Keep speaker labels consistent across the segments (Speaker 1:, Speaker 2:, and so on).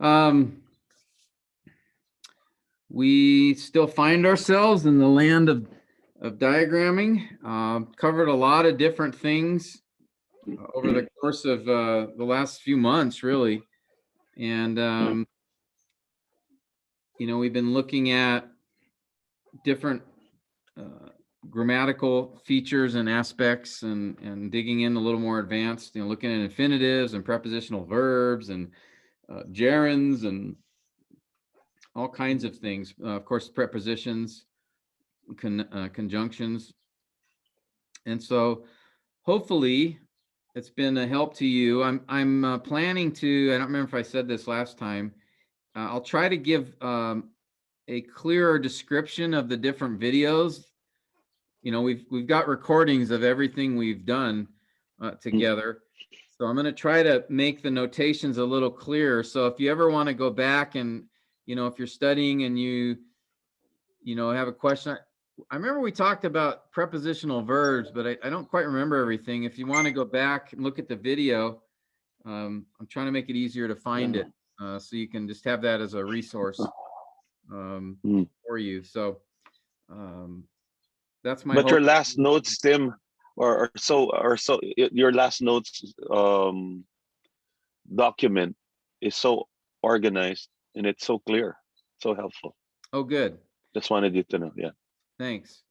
Speaker 1: word. We still find ourselves in the land of diagramming. Covered a lot of different things over the course of the last few months, really. And, you know, we've been looking at different grammatical features and aspects and digging in a little more advanced, you know, looking at infinitives and prepositional verbs and gerunds and all kinds of things. Of course, prepositions, conjunctions. And so hopefully it's been a help to you. I'm planning to, I don't remember if I said this last time, I'll try to give a clearer description of the different videos. You know, we've got recordings of everything we've done together. So I'm going to try to make the notations a little clearer. So if you ever want to go back and, you know, if you're studying and you know, have a question, I remember we talked about prepositional verbs, but I don't quite remember everything. If you want to go back and look at the video, I'm trying to make it easier to find it, so you can just have that as a resource for you. So that's my
Speaker 2: But
Speaker 1: hope.
Speaker 2: your last notes, Tim, or so your last notes document is so organized and it's so clear, so helpful.
Speaker 1: Oh, good.
Speaker 2: Just wanted you to know. Yeah.
Speaker 1: Thanks.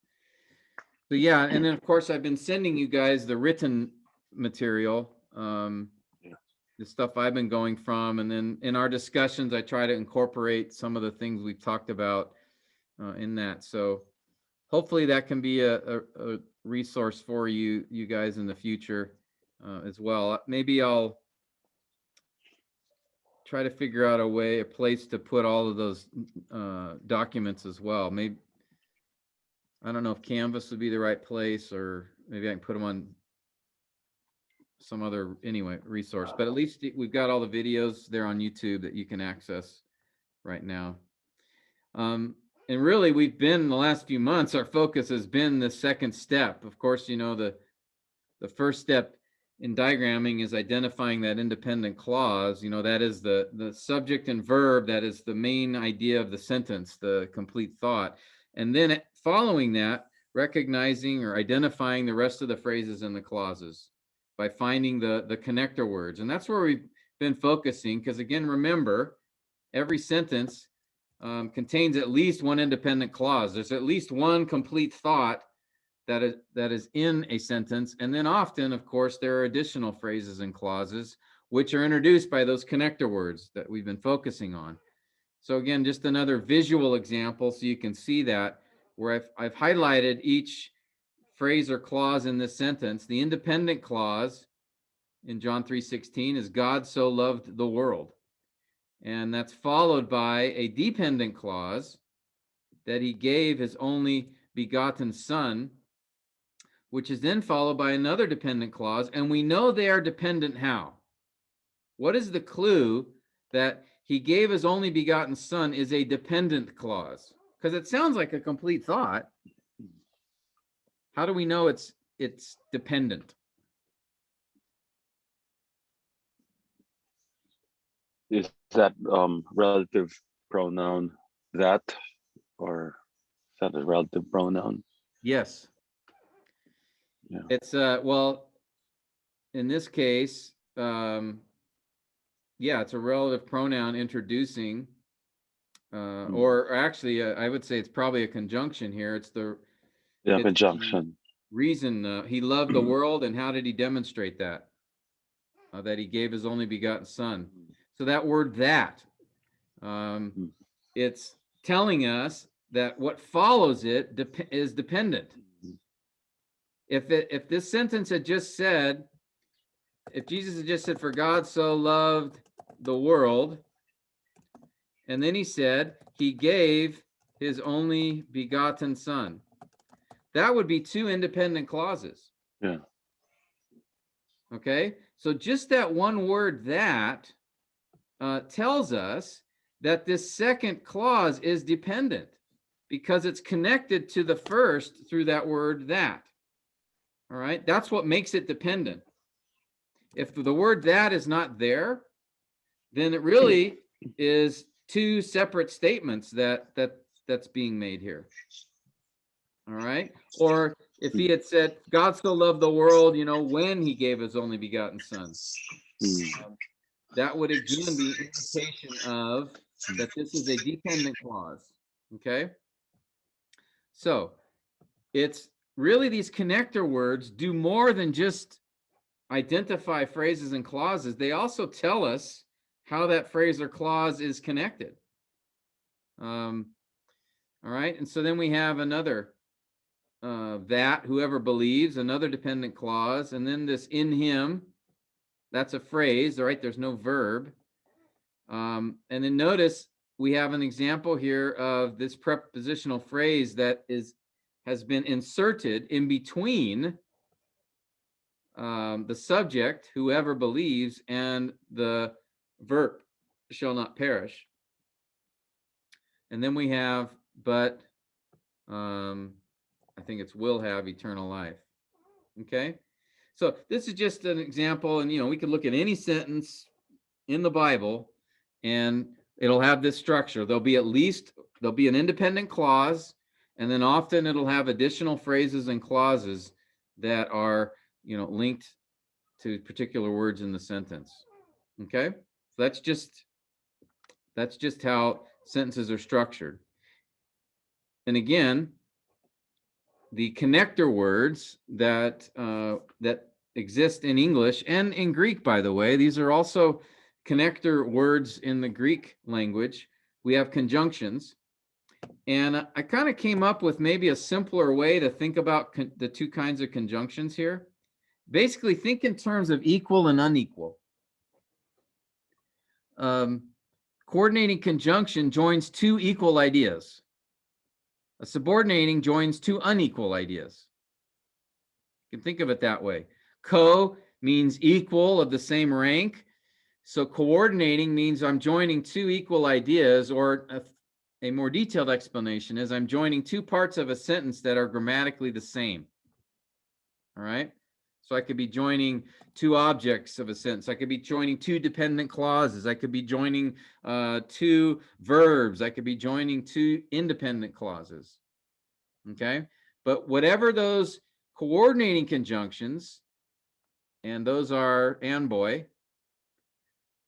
Speaker 1: So yeah, and then of course I've been sending you guys the written material, the stuff I've been going from, and then in our discussions I try to incorporate some of the things we've talked about in that. So hopefully that can be a resource for you guys in the future as well. Maybe I'll try to figure out a place to put all of those documents as well. Maybe, I don't know if Canvas would be the right place, or maybe I can put them on some other, anyway, resource. But at least we've got all the videos there on YouTube that you can access right now. And really, we've been, in the last few months, our focus has been the second step. Of course, you know, the first step in diagramming is identifying that independent clause. You know, that is the subject and verb. That is the main idea of the sentence, the complete thought. And then following that, recognizing or identifying the rest of the phrases and the clauses by finding the connector words. And that's where we've been focusing, because again, remember, every sentence contains at least one independent clause. There's at least one complete thought that is in a sentence. And then often, of course, there are additional phrases and clauses which are introduced by those connector words that we've been focusing on. So again, just another visual example so you can see that, where I've highlighted each phrase or clause in this sentence. The independent clause in John 3:16 is God so loved the world. And that's followed by a dependent clause that he gave his only begotten son, which is then followed by another dependent clause. And we know they are dependent how? What is the clue that he gave his only begotten son is a dependent clause? Because it sounds like a complete thought. How do we know it's dependent?
Speaker 2: Is that relative pronoun that, or is that a relative pronoun?
Speaker 1: Yes.
Speaker 2: Yeah.
Speaker 1: It's well, in this case, yeah, it's a relative pronoun introducing, or actually, I would say it's probably a conjunction here. It's
Speaker 2: conjunction.
Speaker 1: Reason he loved the world, and how did he demonstrate that? That he gave his only begotten son. So that word "that," it's telling us that what follows it is dependent. If this sentence had just said, if Jesus had just said, "For God so loved the world," and then he said, "He gave his only begotten son," that would be two independent clauses.
Speaker 2: Yeah.
Speaker 1: Okay, so just that one word "that" tells us that this second clause is dependent, because it's connected to the first through that word "that." All right, that's what makes it dependent. If the word "that" is not there, then it really is two separate statements that's being made here. All right. Or if he had said, God so loved the world, when he gave his only begotten son, that would again be an indication of that this is a dependent clause. Okay. So it's really these connector words do more than just identify phrases and clauses. They also tell us how that phrase or clause is connected. All right. And so then we have another that whoever believes, another dependent clause, and then this in him, that's a phrase, all right? There's no verb. And then notice we have an example here of this prepositional phrase that has been inserted in between the subject, whoever believes, and the verb, shall not perish. And then we have, but I think it's will have eternal life. Okay. So this is just an example, and we could look at any sentence in the Bible and it'll have this structure. There'll be an independent clause, and then often it'll have additional phrases and clauses that are, linked to particular words in the sentence. Okay? So that's just how sentences are structured. And again, the connector words that exist in English and in Greek, by the way, these are also connector words in the Greek language. We have conjunctions. And I kind of came up with maybe a simpler way to think about the two kinds of conjunctions here. Basically, think in terms of equal and unequal. Coordinating conjunction joins two equal ideas. A subordinating joins two unequal ideas. You can think of it that way. Co means equal, of the same rank. So coordinating means I'm joining two equal ideas, or a more detailed explanation is I'm joining two parts of a sentence that are grammatically the same. All right. So I could be joining two objects of a sentence. I could be joining two dependent clauses. I could be joining two verbs. I could be joining two independent clauses. Okay. But whatever those coordinating conjunctions, and those are and boy,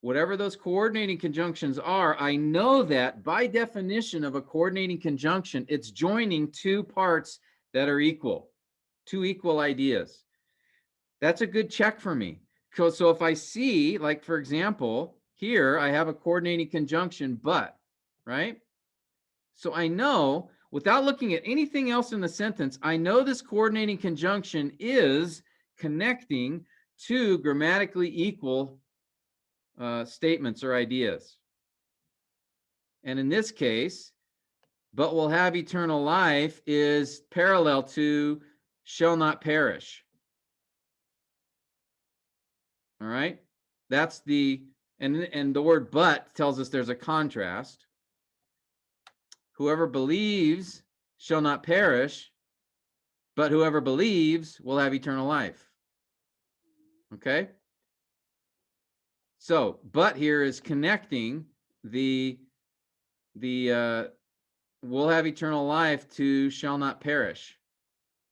Speaker 1: whatever those coordinating conjunctions are, I know that by definition of a coordinating conjunction, it's joining two parts that are equal, two equal ideas. That's a good check for me. So if I see, like, for example, here I have a coordinating conjunction, but, right? So I know, without looking at anything else in the sentence, I know this coordinating conjunction is connecting two grammatically equal statements or ideas. And in this case, but will have eternal life is parallel to shall not perish. All right. That's and the word but tells us there's a contrast. Whoever believes shall not perish, but whoever believes will have eternal life. Okay. So, but here is connecting the will have eternal life to shall not perish,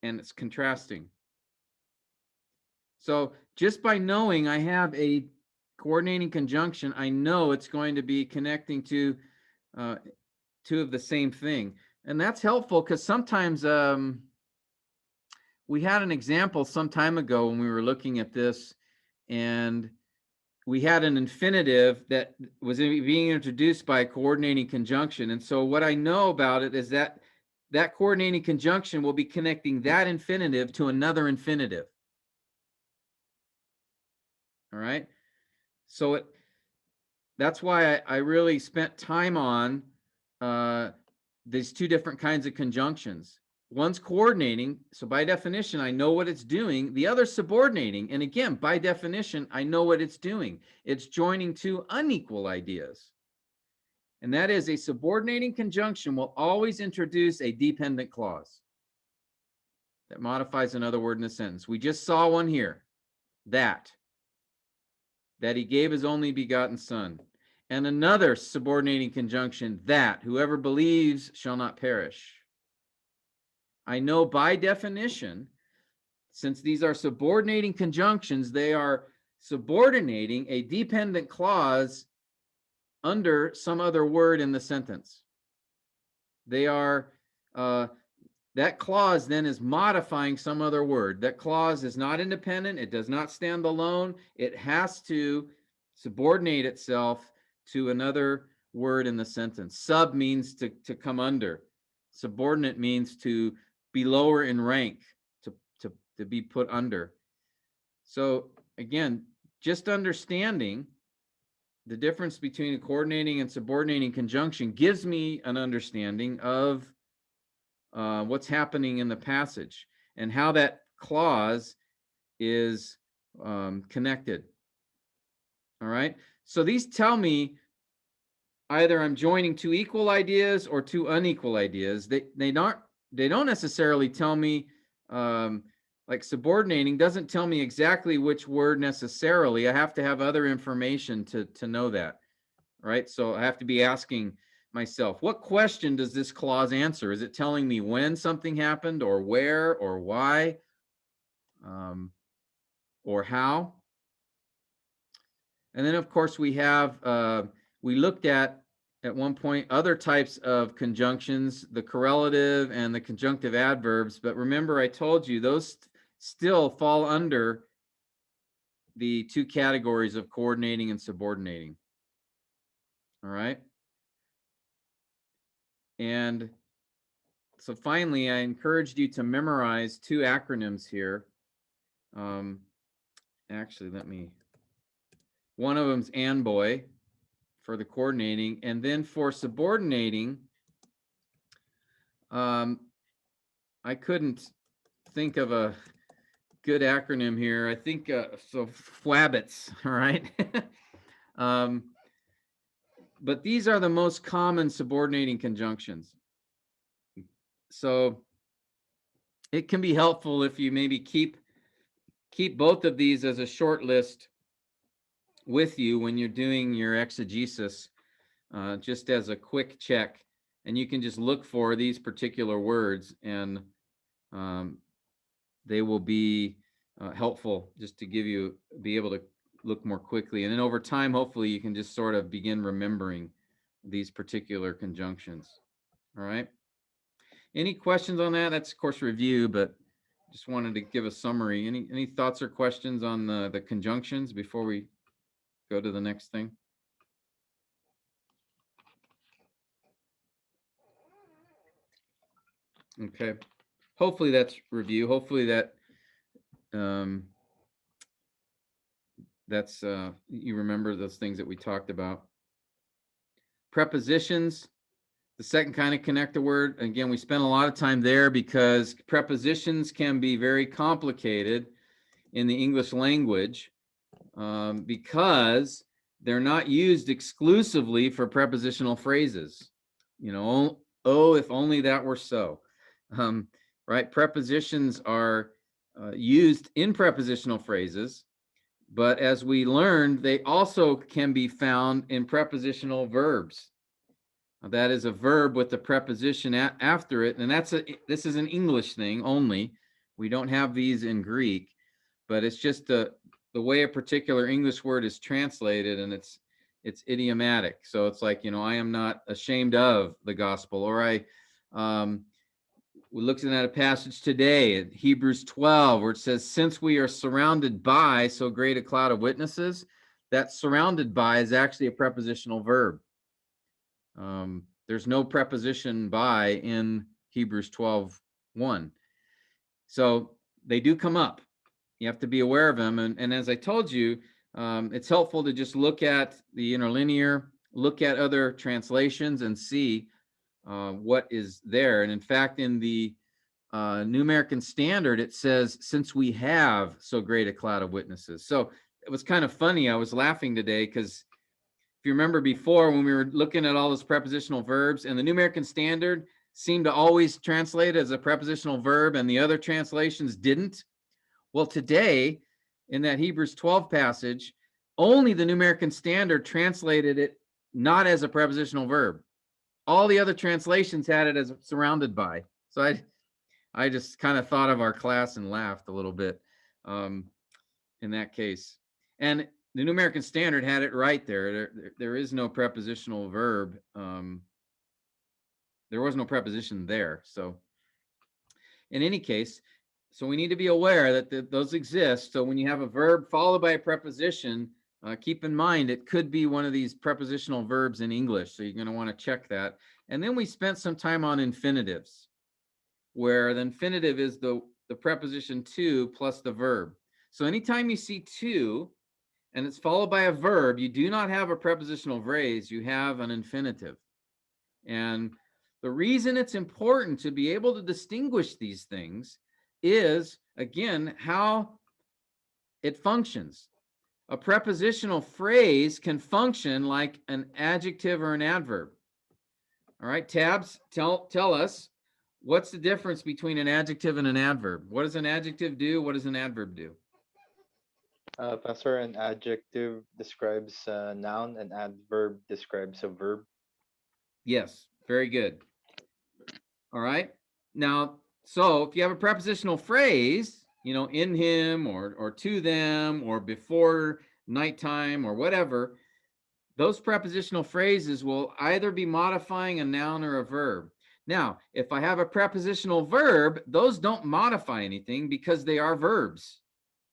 Speaker 1: and it's contrasting. So just by knowing I have a coordinating conjunction, I know it's going to be connecting to two of the same thing. And that's helpful because sometimes we had an example some time ago when we were looking at this, and we had an infinitive that was being introduced by a coordinating conjunction. And so what I know about it is that that coordinating conjunction will be connecting that infinitive to another infinitive. All right. So that's why I really spent time on these two different kinds of conjunctions. One's coordinating, so by definition, I know what it's doing. The other's subordinating, and again, by definition, I know what it's doing. It's joining two unequal ideas. And that is, a subordinating conjunction will always introduce a dependent clause that modifies another word in a sentence. We just saw one here, that he gave his only begotten son. and another subordinating conjunction, that whoever believes shall not perish. I know by definition, since these are subordinating conjunctions, they are subordinating a dependent clause under some other word in the sentence. They are, that clause then is modifying some other word. That clause is not independent. It does not stand alone. It has to subordinate itself to another word in the sentence. Sub means to come under. Subordinate means to be lower in rank, to be put under. So again, just understanding the difference between a coordinating and subordinating conjunction gives me an understanding of what's happening in the passage and how that clause is connected. All right. So these tell me either I'm joining two equal ideas or two unequal ideas. They don't necessarily tell me, like subordinating doesn't tell me exactly which word necessarily. I have to have other information to know that, right? So I have to be asking myself, what question does this clause answer? Is it telling me when something happened, or where, or why, or how? And then of course we have, we looked at one point other types of conjunctions, the correlative and the conjunctive adverbs. But remember, I told you those still fall under the two categories of coordinating and subordinating. All right. And so finally, I encouraged you to memorize two acronyms here. Actually, one of them's ANBOY for the coordinating, and then for subordinating, I couldn't think of a good acronym here. I think so FWABITS, all right? But these are the most common subordinating conjunctions. So it can be helpful if you maybe keep both of these as a short list with you when you're doing your exegesis, just as a quick check. And you can just look for these particular words, and they will be helpful just to be able to look more quickly. And then over time, hopefully you can just sort of begin remembering these particular conjunctions. All right. Any questions on that? That's of course review, but just wanted to give a summary. Any thoughts or questions on the conjunctions before we go to the next thing? Okay. Hopefully that's review. Hopefully that's you remember those things that we talked about. Prepositions, the second kind of connector word. Again, we spent a lot of time there because prepositions can be very complicated in the English language, because they're not used exclusively for prepositional phrases. You know, oh, if only that were so. Right? Prepositions are used in prepositional phrases, but as we learned, they also can be found in prepositional verbs. That is a verb with the preposition after it, and this is an English thing only. We don't have these in Greek, but it's just the way a particular English word is translated, and it's idiomatic. So it's like, I am not ashamed of the gospel, or we're looking at a passage today at Hebrews 12 where it says, since we are surrounded by so great a cloud of witnesses. That surrounded by is actually a prepositional verb. There's no preposition by in Hebrews 12:1. So they do come up. You have to be aware of them. And as I told you, it's helpful to just look at the interlinear, look at other translations and see what is there. And in fact, in the New American Standard, it says, since we have so great a cloud of witnesses. So it was kind of funny. I was laughing today because if you remember before when we were looking at all those prepositional verbs, and the New American Standard seemed to always translate as a prepositional verb and the other translations didn't. Well, today in that Hebrews 12 passage, only the New American Standard translated it not as a prepositional verb. All the other translations had it as surrounded by. So I just kind of thought of our class and laughed a little bit in that case. And the New American Standard had it right there. There is no prepositional verb. There was no preposition there. So in any case, so we need to be aware that those exist. So when you have a verb followed by a preposition, keep in mind it could be one of these prepositional verbs in English. So you're going to want to check that. And then we spent some time on infinitives, where the infinitive is the preposition to plus the verb. So anytime you see to and it's followed by a verb, you do not have a prepositional phrase, you have an infinitive. And the reason it's important to be able to distinguish these things is, again, how it functions. A prepositional phrase can function like an adjective or an adverb. All right, Tabs, tell us, what's the difference between an adjective and an adverb? What does an adjective do? What does an adverb do?
Speaker 3: Pastor, an adjective describes a noun, an adverb describes a verb.
Speaker 1: Yes, very good. All right. Now, so if you have a prepositional phrase, you know, in him or to them or before nighttime or whatever, those prepositional phrases will either be modifying a noun or a verb. Now, if I have a prepositional verb, those don't modify anything because they are verbs.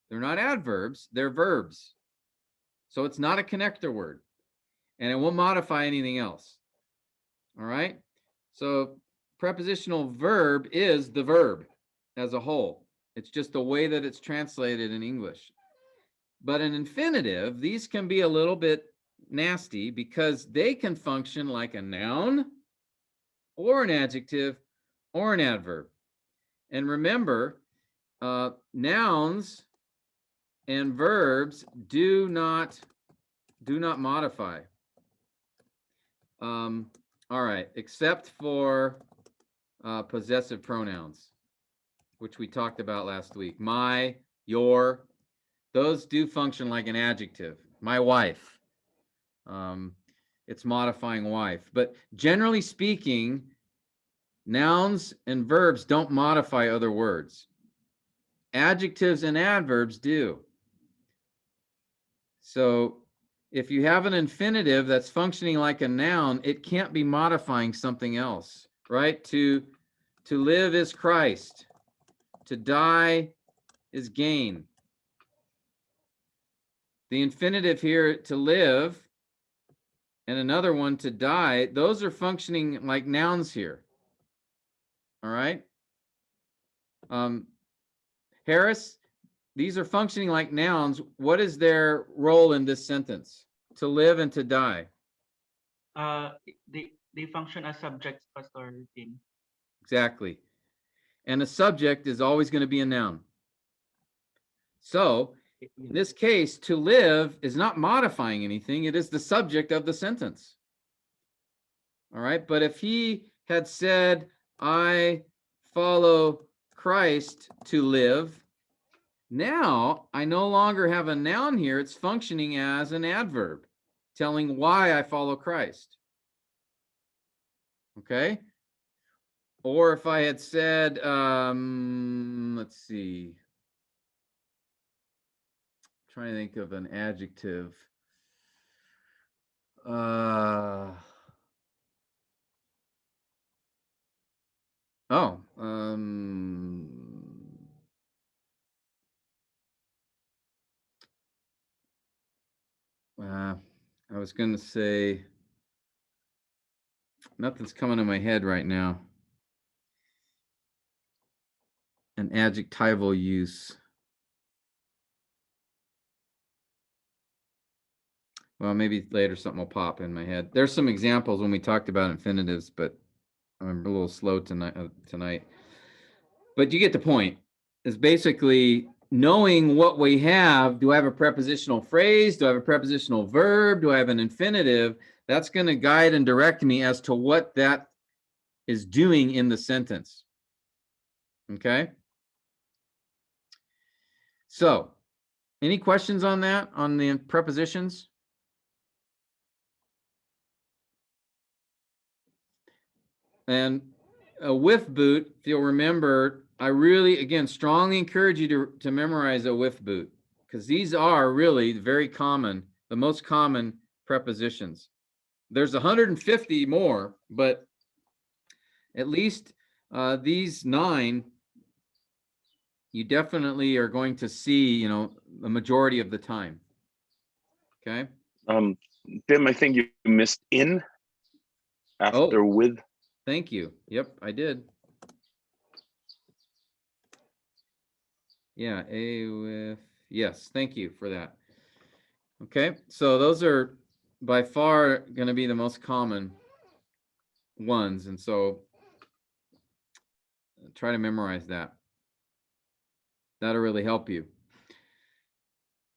Speaker 1: They're not adverbs, they're verbs. So it's not a connector word and it won't modify anything else. All right. So prepositional verb is the verb as a whole. It's just the way that it's translated in English. But an infinitive, these can be a little bit nasty because they can function like a noun or an adjective or an adverb. And remember, nouns and verbs do not modify. All right, except for possessive pronouns, which we talked about last week. My, your, those do function like an adjective. My wife. It's modifying wife. But generally speaking, nouns and verbs don't modify other words. Adjectives and adverbs do. So if you have an infinitive that's functioning like a noun, it can't be modifying something else, right? To live is Christ. To die is gain. The infinitive here, to live, and another one, to die, those are functioning like nouns here. All right? Harris, these are functioning like nouns. What is their role in this sentence? To live and to die.
Speaker 4: They function as subjects, Pastor Tim.
Speaker 1: Exactly. And a subject is always going to be a noun. So in this case, to live is not modifying anything. It is the subject of the sentence. All right. But if he had said, I follow Christ to live, now I no longer have a noun here. It's functioning as an adverb, telling why I follow Christ. Okay. Or if I had said, let's see, I'm trying to think of an adjective. I was going to say, nothing's coming to my head right now. An adjectival use. Well, maybe later something will pop in my head. There's some examples when we talked about infinitives, but I'm a little slow tonight. But you get the point. It's basically knowing what we have. Do I have a prepositional phrase? Do I have a prepositional verb? Do I have an infinitive? That's going to guide and direct me as to what that is doing in the sentence. Okay? So, any questions on that, on the prepositions? And a whiff boot, if you'll remember, I really, again, strongly encourage you to memorize a whiff boot, because these are really very common, the most common prepositions. There's 150 more, but at least these 9, you definitely are going to see, the majority of the time. Okay.
Speaker 2: Tim, I think you missed in after with.
Speaker 1: Thank you. Yep, I did. Yeah, a with, yes, thank you for that. Okay, so those are by far going to be the most common ones, and so try to memorize that. That'll really help you.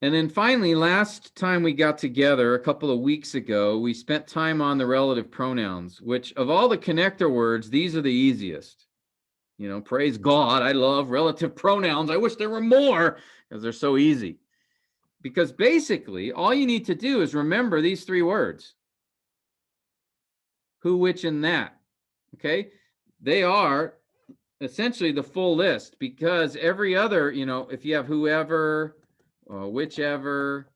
Speaker 1: And then finally, last time we got together a couple of weeks ago, we spent time on the relative pronouns, which of all the connector words, these are the easiest. Praise God, I love relative pronouns. I wish there were more because they're so easy. Because basically, all you need to do is remember these 3 words. Who, which, and that. Okay? They are essentially the full list, because every other, if you have whoever, whichever,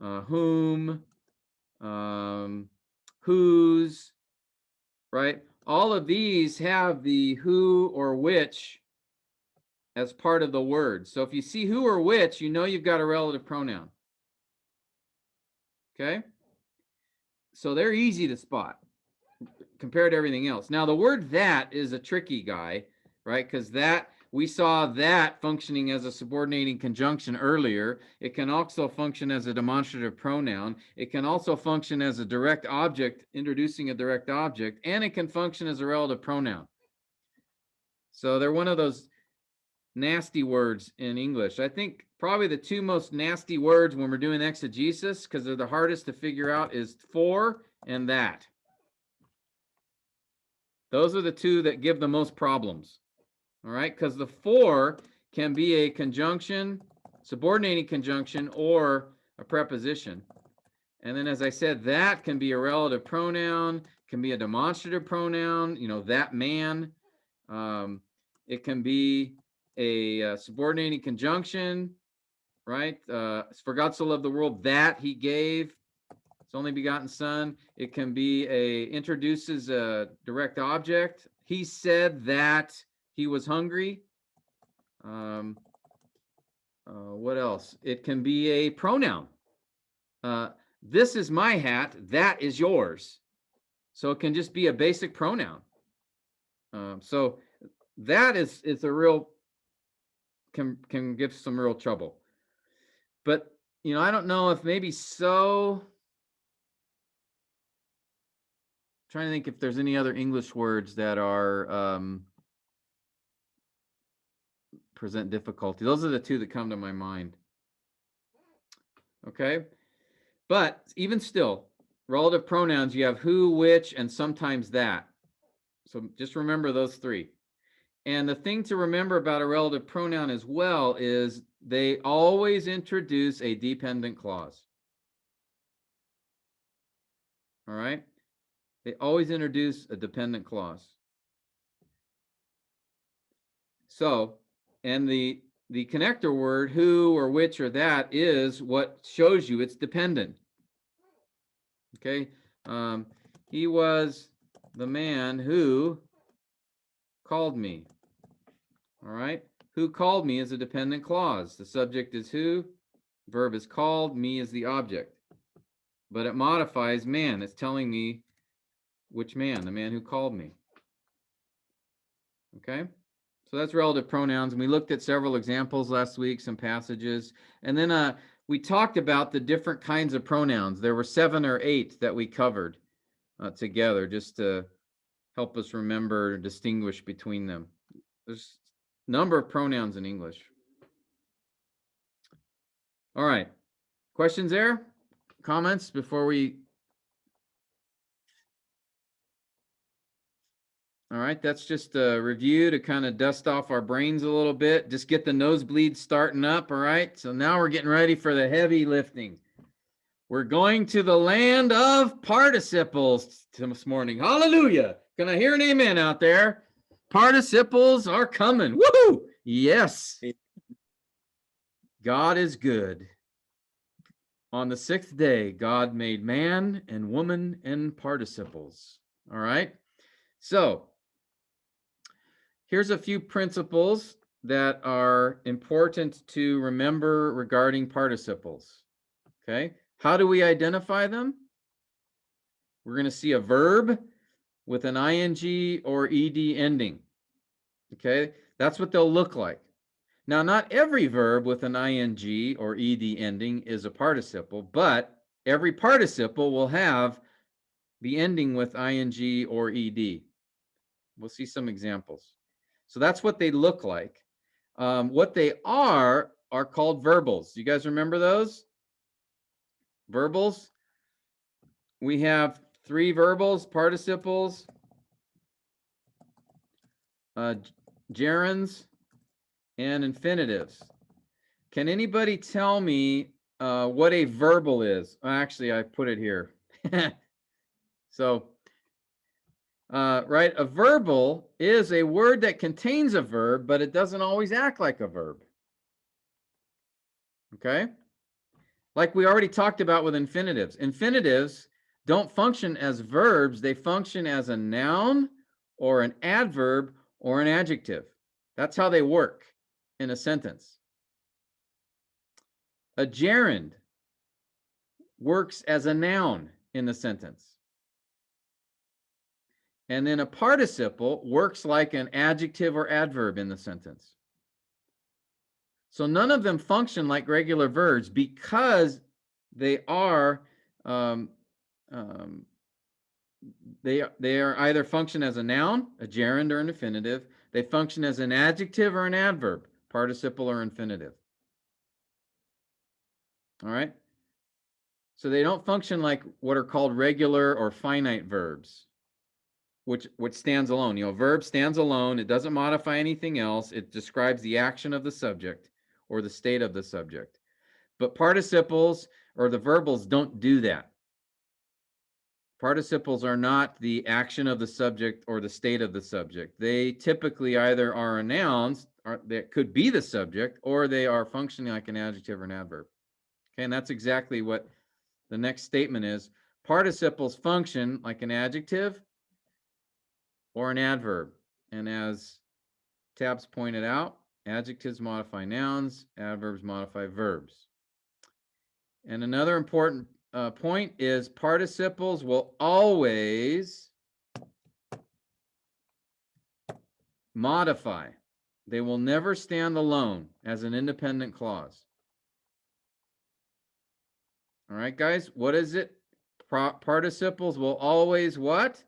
Speaker 1: whom, whose, right? All of these have the who or which as part of the word. So if you see who or which, you've got a relative pronoun. Okay? So they're easy to spot compared to everything else. Now, the word that is a tricky guy, right? Because that, we saw that functioning as a subordinating conjunction earlier. It can also function as a demonstrative pronoun. It can also function as a direct object, introducing a direct object, and it can function as a relative pronoun. So they're one of those nasty words in English. I think probably the 2 most nasty words when we're doing exegesis, because they're the hardest to figure out, is for and that. Those are the 2 that give the most problems. All right, because the for can be a conjunction, subordinating conjunction, or a preposition. And then, as I said, that can be a relative pronoun, can be a demonstrative pronoun, that man. It can be a subordinating conjunction, right? For God so loved the world that he gave his only begotten son. It can be introduces a direct object. He said that he was hungry. What else? It can be a pronoun. This is my hat. That is yours. So it can just be a basic pronoun. So that is a real, can give some real trouble. But, I don't know if maybe so. Trying to think if there's any other English words that are present difficulty. Those are the 2 that come to my mind. Okay, but even still, relative pronouns, you have who, which, and sometimes that. So just remember those 3. And the thing to remember about a relative pronoun as well is they always introduce a dependent clause. All right, they always introduce a dependent clause. So, and the connector word, who or which or that, is what shows you it's dependent. Okay, he was the man who called me. All right, who called me is a dependent clause. The subject is who, verb is called, me is the object. But it modifies man. It's telling me which man, the man who called me. Okay? So that's relative pronouns. And we looked at several examples last week, some passages. And then we talked about the different kinds of pronouns. There were 7 or 8 that we covered together, just to help us remember, distinguish between them. There's a number of pronouns in English. All right. Questions there? Comments before we... All right, that's just a review to kind of dust off our brains a little bit, just get the nosebleeds starting up, all right? So now we're getting ready for the heavy lifting. We're going to the land of participles this morning. Hallelujah. Can I hear an amen out there? Participles are coming. Woo! Yes. God is good. On the sixth day, God made man and woman and participles. All right. So here's a few principles that are important to remember regarding participles. Okay. How do we identify them? We're going to see a verb with an ing or ed ending. Okay. That's what they'll look like. Now, not every verb with an ing or ed ending is a participle, but every participle will have the ending with ing or ed. We'll see some examples. So that's what they look like. What they are called verbals. You guys remember those? Verbals. We have three verbals, participles, gerunds, and infinitives. Can anybody tell me what a verbal is? Actually, I put it here. So, right, a verbal is a word that contains a verb, but it doesn't always act like a verb. Okay? Like we already talked about with infinitives. Infinitives don't function as verbs. They function as a noun or an adverb or an adjective. That's how they work in a sentence. A gerund works as a noun in the sentence. And then a participle works like an adjective or adverb in the sentence. So none of them function like regular verbs because they are they are either function as a noun, a gerund, or an infinitive. They function as an adjective or an adverb, participle or infinitive. All right. So they don't function like what are called regular or finite verbs, which stands alone. You know, verb stands alone. It doesn't modify anything else. It describes the action of the subject or the state of the subject. But participles or the verbals don't do that. Participles are not the action of the subject or the state of the subject. They typically either are nouns that could be the subject, or they are functioning like an adjective or an adverb. Okay, and that's exactly what the next statement is. Participles function like an adjective or an adverb. And as Tabs pointed out, adjectives modify nouns, adverbs modify verbs. And another important point is participles will always modify. They will never stand alone as an independent clause. All right, guys, what is it? Participles will always what?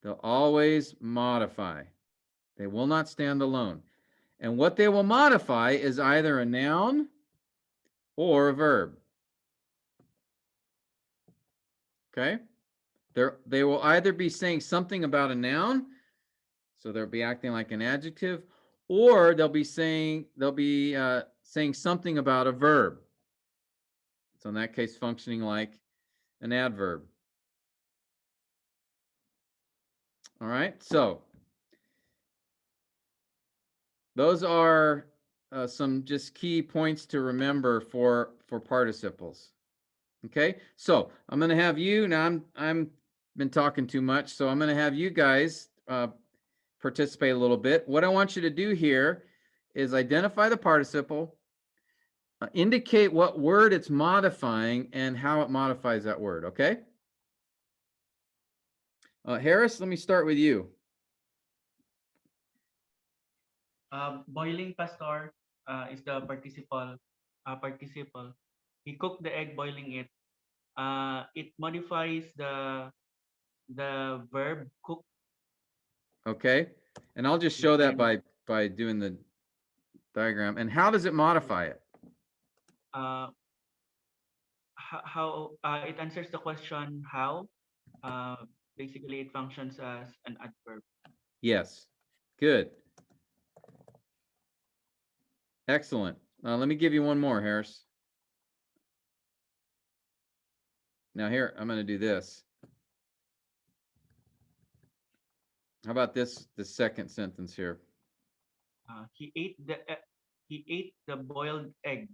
Speaker 1: They'll always modify. They will not stand alone. And what they will modify is either a noun or a verb. Okay? They will either be saying something about a noun, so they'll be acting like an adjective, or they'll be saying something about a verb. So in that case, functioning like an adverb. All right, so those are some just key points to remember for participles. Okay, so I'm going to have you now. I'm been talking too much, so I'm going to have you guys participate a little bit. What I want you to do here is identify the participle, indicate what word it's modifying and how it modifies that word. Okay. Harris, let me start with you.
Speaker 4: Boiling, Pastor, is the participle. Participle. He cooked the egg, boiling it. It modifies the verb cook.
Speaker 1: Okay, and I'll just show that by doing the diagram. And how does it modify it?
Speaker 4: How it answers the question how. Basically, it functions as an adverb.
Speaker 1: Yes, good. Excellent. Let me give you one more, Harris. Now here, I'm going to do this. How about this, the second sentence here?
Speaker 4: He ate the boiled egg.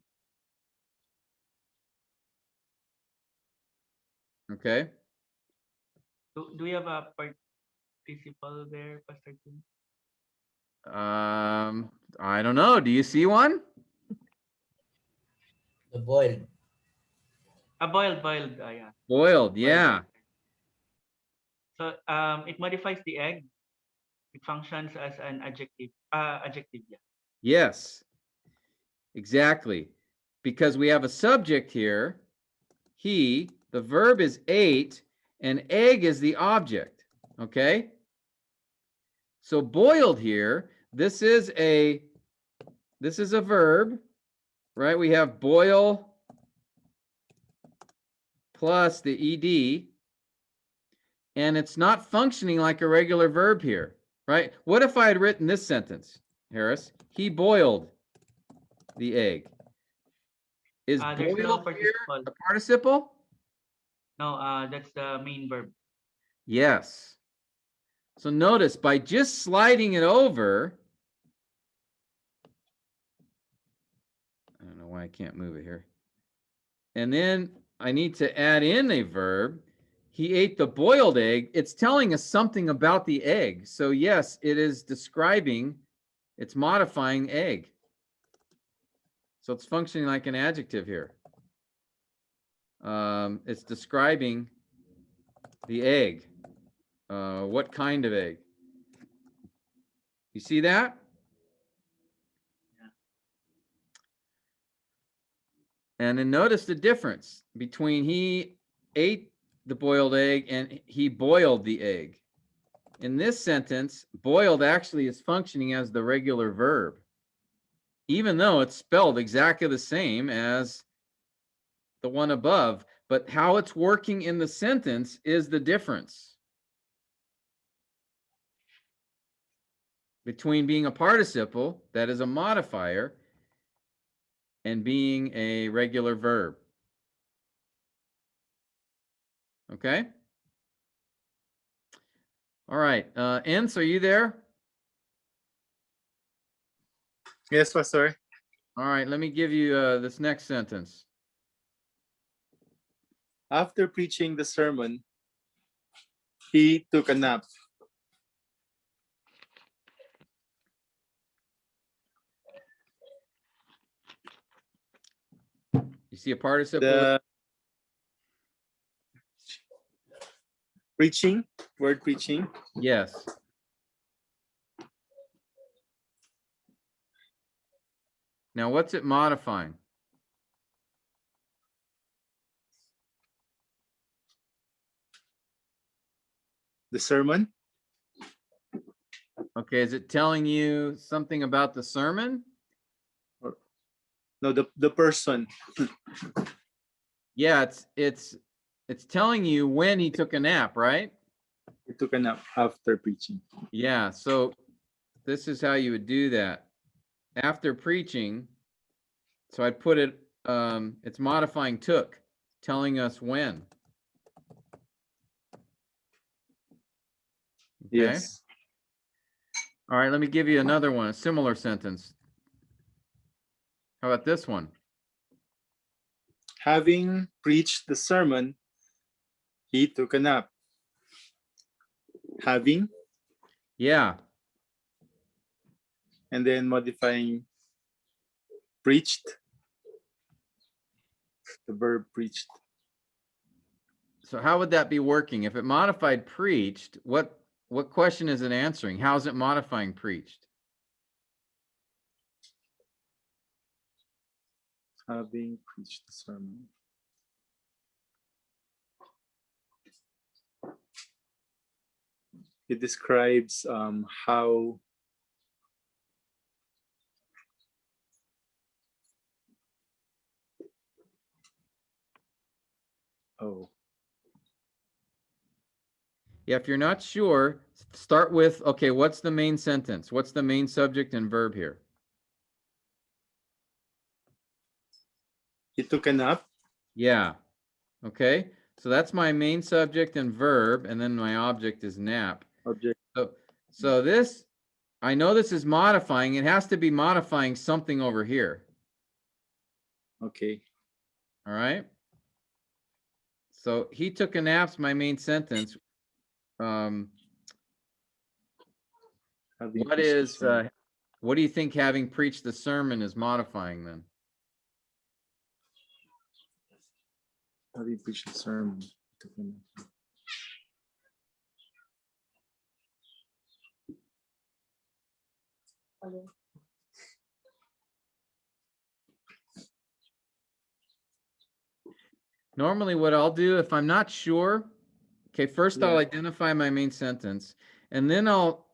Speaker 1: Okay.
Speaker 4: Do we have a participle there, Pastor Tim?
Speaker 1: I don't know. Do you see one?
Speaker 5: The boiled.
Speaker 4: Boiled, yeah.
Speaker 1: Boiled,
Speaker 4: Boiled
Speaker 1: yeah.
Speaker 4: egg. So it modifies the egg. It functions as an adjective. Adjective, yeah.
Speaker 1: Yes, exactly. Because we have a subject here, he, the verb is ate, and egg is the object, okay? So boiled here, this is a verb, right? We have boil plus the ed, and it's not functioning like a regular verb here, right? What if I had written this sentence, Harris? He boiled the egg. Is
Speaker 4: There's no
Speaker 1: boiled here
Speaker 4: participle.
Speaker 1: a participle?
Speaker 4: No, that's the main verb.
Speaker 1: Yes. So notice, by just sliding it over, I don't know why I can't move it here. And then I need to add in a verb. He ate the boiled egg. It's telling us something about the egg. So yes, it is describing, it's modifying egg. So it's functioning like an adjective here. It's describing the egg. What kind of egg? You see that? And then notice the difference between he ate the boiled egg and he boiled the egg. In this sentence, boiled actually is functioning as the regular verb, even though it's spelled exactly the same as the one above. But how it's working in the sentence is the difference between being a participle, that is a modifier, and being a regular verb. Okay? All right. Ence, are you there?
Speaker 6: Yes, Pastor.
Speaker 1: All right. Let me give you this next sentence.
Speaker 6: After preaching the sermon, he took a nap.
Speaker 1: You see a participle?
Speaker 6: The preaching, word preaching,
Speaker 1: Yes. Now, what's it modifying?
Speaker 6: the sermon.
Speaker 1: Okay, is it telling you something about the sermon?
Speaker 6: No, the person.
Speaker 1: Yeah, it's telling you when he took a nap, right?
Speaker 6: He took a nap after preaching.
Speaker 1: Yeah, so this is how you would do that. After preaching, so I'd put it, it's modifying took, telling us when. Okay.
Speaker 6: Yes.
Speaker 1: All right, let me give you another one, a similar sentence. How about this one?
Speaker 6: Having preached the sermon, he took a nap. Having,
Speaker 1: Yeah,
Speaker 6: and then modifying preached, the verb preached.
Speaker 1: so how would that be working? If it modified preached, what question is it answering? How is it modifying preached?
Speaker 6: Having preached the sermon. It describes how
Speaker 1: Yeah, if you're not sure, start with, okay, what's the main sentence? What's the main subject and verb here?
Speaker 6: he took a nap.
Speaker 1: Yeah. Okay. So that's my main subject and verb, and then my object is nap.
Speaker 6: Object.
Speaker 1: So So this, I know this is modifying. It has to be modifying something over here.
Speaker 6: Okay.
Speaker 1: All right. So he took a nap's my main sentence.
Speaker 6: Having
Speaker 1: What
Speaker 6: preached the
Speaker 1: is,
Speaker 6: sermon.
Speaker 1: what do you think having preached the sermon is modifying then?
Speaker 6: Having preached the sermon.
Speaker 1: Normally what I'll do if I'm not sure, okay, first I'll
Speaker 6: Yeah.
Speaker 1: identify my main sentence, and then I'll,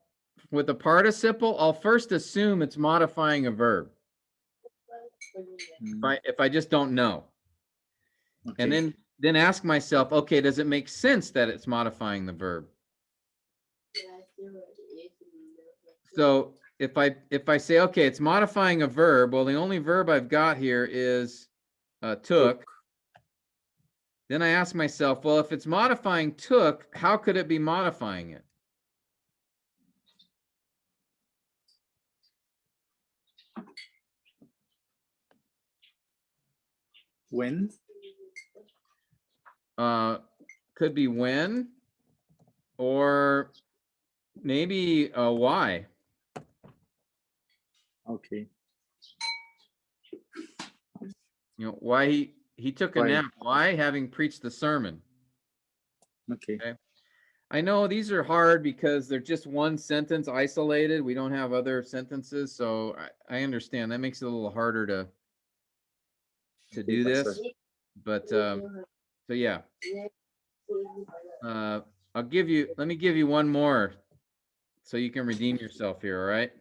Speaker 1: with a participle, I'll first assume it's modifying a verb. If I just don't know. And
Speaker 6: Okay.
Speaker 1: then ask myself, okay, does it make sense that it's modifying the verb? So if I say, okay, it's modifying a verb, well, the only verb I've got here is took. Then I ask myself, well, if it's modifying took, how could it be modifying it?
Speaker 6: When?
Speaker 1: Could be when, or maybe why.
Speaker 6: Okay.
Speaker 1: You know, why he took a
Speaker 6: Why?
Speaker 1: nap. Why? Having preached the sermon.
Speaker 6: Okay.
Speaker 1: Okay. I know these are hard because they're just one sentence isolated. We don't have other sentences, so I understand. That makes it a little harder to
Speaker 6: Okay,
Speaker 1: do this.
Speaker 6: Pastor.
Speaker 1: But so yeah. Let me give you one more so you can redeem yourself here, all right?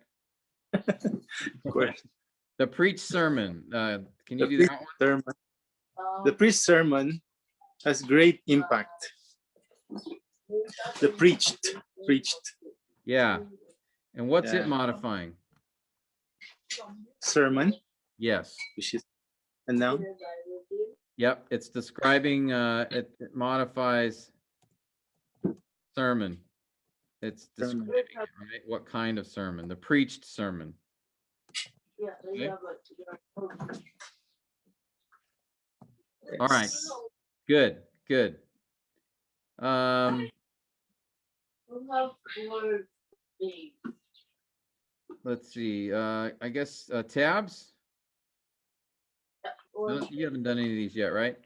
Speaker 6: Of course.
Speaker 1: The preach sermon. Can you
Speaker 6: The
Speaker 1: do
Speaker 6: preached
Speaker 1: that one?
Speaker 6: sermon. The preached sermon has great impact. The preached.
Speaker 1: Yeah. And what's it
Speaker 6: Yeah.
Speaker 1: modifying?
Speaker 6: Sermon,
Speaker 1: Yes.
Speaker 6: which is a noun.
Speaker 1: Yep. It's describing, it modifies sermon. It's
Speaker 6: Sermon.
Speaker 1: describing, right? What kind of sermon? The preached sermon. Okay. All right.
Speaker 6: Yes.
Speaker 1: Good. Let's see. I guess tabs. No, you haven't done any of these yet, right?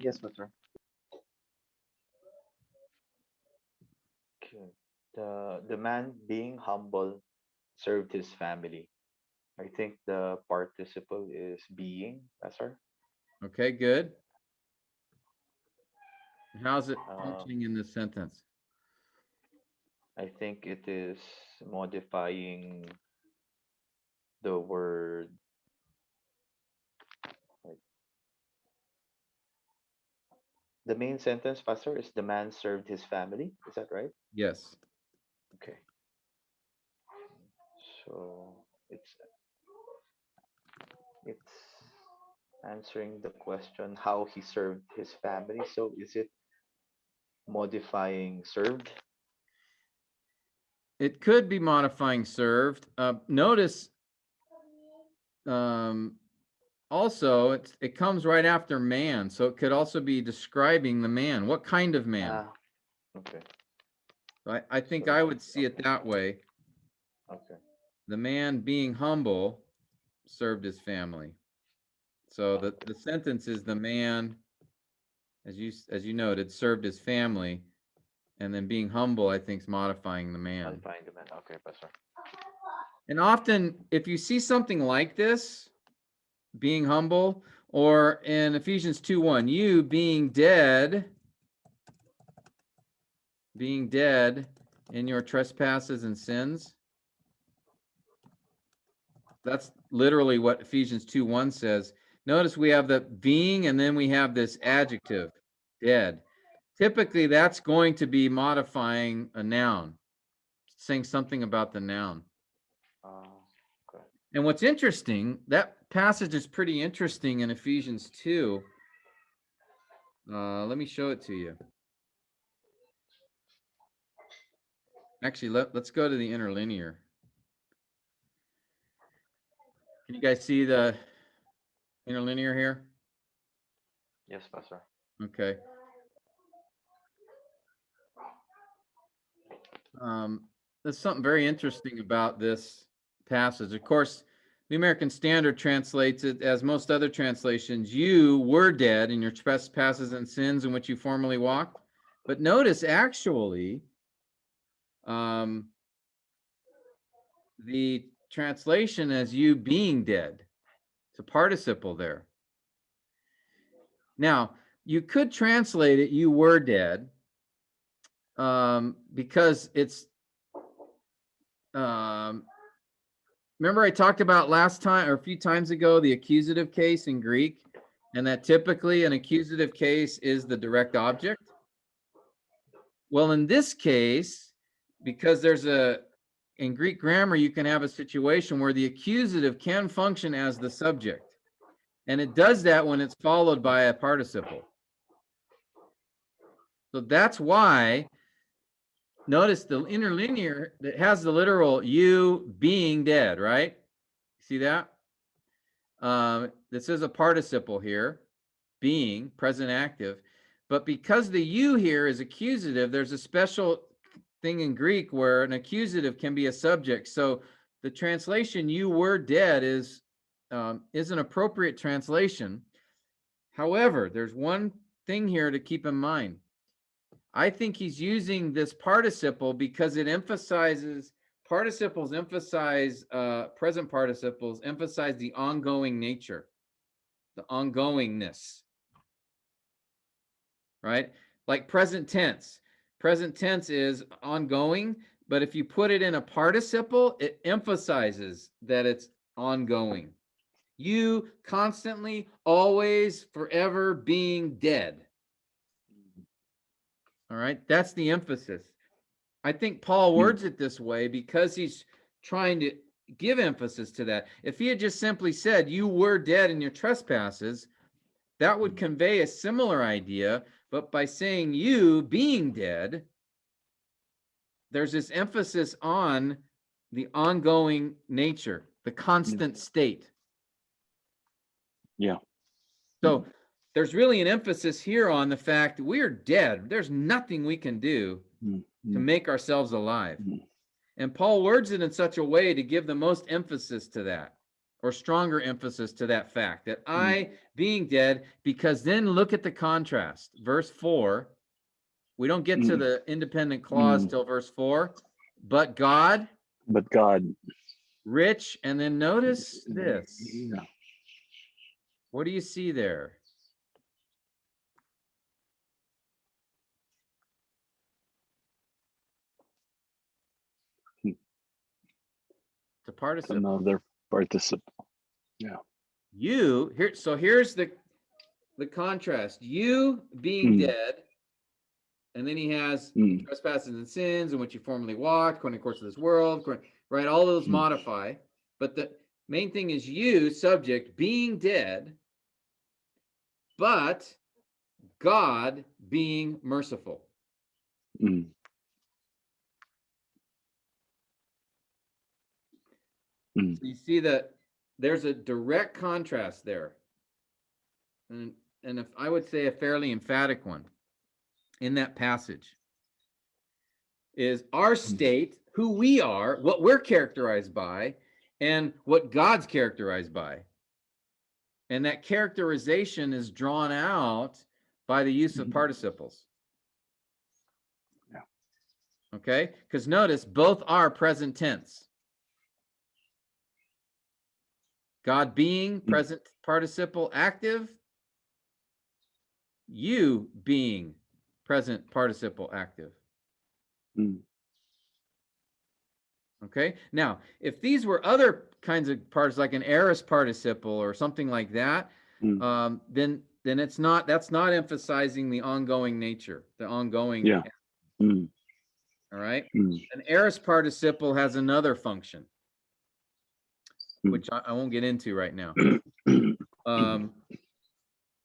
Speaker 3: Yes, Master. Okay. The man being humble served his family. I think the participle is being, Master.
Speaker 1: Okay, good. How's it
Speaker 3: Uh,
Speaker 1: functioning in this sentence?
Speaker 3: I think it is modifying the word. Like, the main sentence, Pastor, is the man served his family. Is that right?
Speaker 1: Yes.
Speaker 3: Okay. So it's answering the question how he served his family. So is it modifying served?
Speaker 1: It could be modifying served. Notice also it comes right after man, so it could also be describing the man. What kind of man?
Speaker 3: Ah, okay.
Speaker 1: I think
Speaker 3: So
Speaker 1: I would see it that way.
Speaker 3: okay.
Speaker 1: The man being humble served his family. So the sentence is the man, as you noted, served his family, and then being humble, I think, is modifying the man.
Speaker 3: Modifying the man. Okay, Pastor.
Speaker 1: And often, if you see something like this, being humble, or in Ephesians 2:1, you being dead in your trespasses and sins. That's literally what Ephesians 2:1 says. Notice we have the being, and then we have this adjective, dead. Typically, that's going to be modifying a noun, saying something about the noun.
Speaker 3: Okay.
Speaker 1: And what's interesting, that passage is pretty interesting in Ephesians 2. Let me show it to you. Actually, let's go to the interlinear. Can you guys see the interlinear here?
Speaker 3: Yes, Pastor.
Speaker 1: Okay. There's something very interesting about this passage. Of course, the American Standard translates it as most other translations. You were dead in your trespasses and sins in which you formerly walked. But notice, actually, the translation as you being dead. It's a participle there. Now, you could translate it, you were dead, because it's, remember I talked about last time or a few times ago, the accusative case in Greek, and that typically an accusative case is the direct object. Well, in this case, because in Greek grammar, you can have a situation where the accusative can function as the subject. And it does that when it's followed by a participle. So that's why, notice the interlinear that has the literal you being dead, right? See that? This is a participle here, being, present active. But because the you here is accusative, there's a special thing in Greek where an accusative can be a subject. So the translation you were dead is an appropriate translation. However, there's one thing here to keep in mind. I think he's using this participle because it emphasizes, participles emphasize, present participles emphasize the ongoing nature, the ongoingness, right? Like present tense. Present tense is ongoing, but if you put it in a participle, it emphasizes that it's ongoing. You constantly, always, forever being dead. All right, that's the emphasis. I think Paul words it this way because he's trying to give emphasis to that. If he had just simply said, you were dead in your trespasses, that would convey a similar idea. But by saying you being dead, there's this emphasis on the ongoing nature, the constant state.
Speaker 2: Yeah.
Speaker 1: So there's really an emphasis here on the fact that we're dead. There's nothing we can do to make ourselves alive. And Paul words it in such a way to give the most emphasis to that, or stronger emphasis to that fact, that I being dead, because then look at the contrast. Verse 4, we don't get to the independent clause till verse 4, but God, rich, and then notice this.
Speaker 2: Yeah.
Speaker 1: What do you see there? The participle.
Speaker 2: Another participle. Yeah.
Speaker 1: You here. So here's the contrast. You being dead, and then he has trespasses and sins in which you formerly walked, according to the course of this world. Right, all those modify, but the main thing is you, subject, being dead, but God being merciful. So you see that there's a direct contrast there, and if I would say a fairly emphatic one in that passage is our state, who we are, what we're characterized by, and what God's characterized by. And that characterization is drawn out by the use of participles.
Speaker 2: Yeah.
Speaker 1: Okay? Because notice, both are present tense. God being present participle active, you being present participle active. Okay, now if these were other kinds of parts, like an aorist participle or something like that, then it's not, that's not emphasizing the ongoing nature, the ongoing.
Speaker 2: Yeah.
Speaker 1: All right. An aorist participle has another function, which I won't get into right now.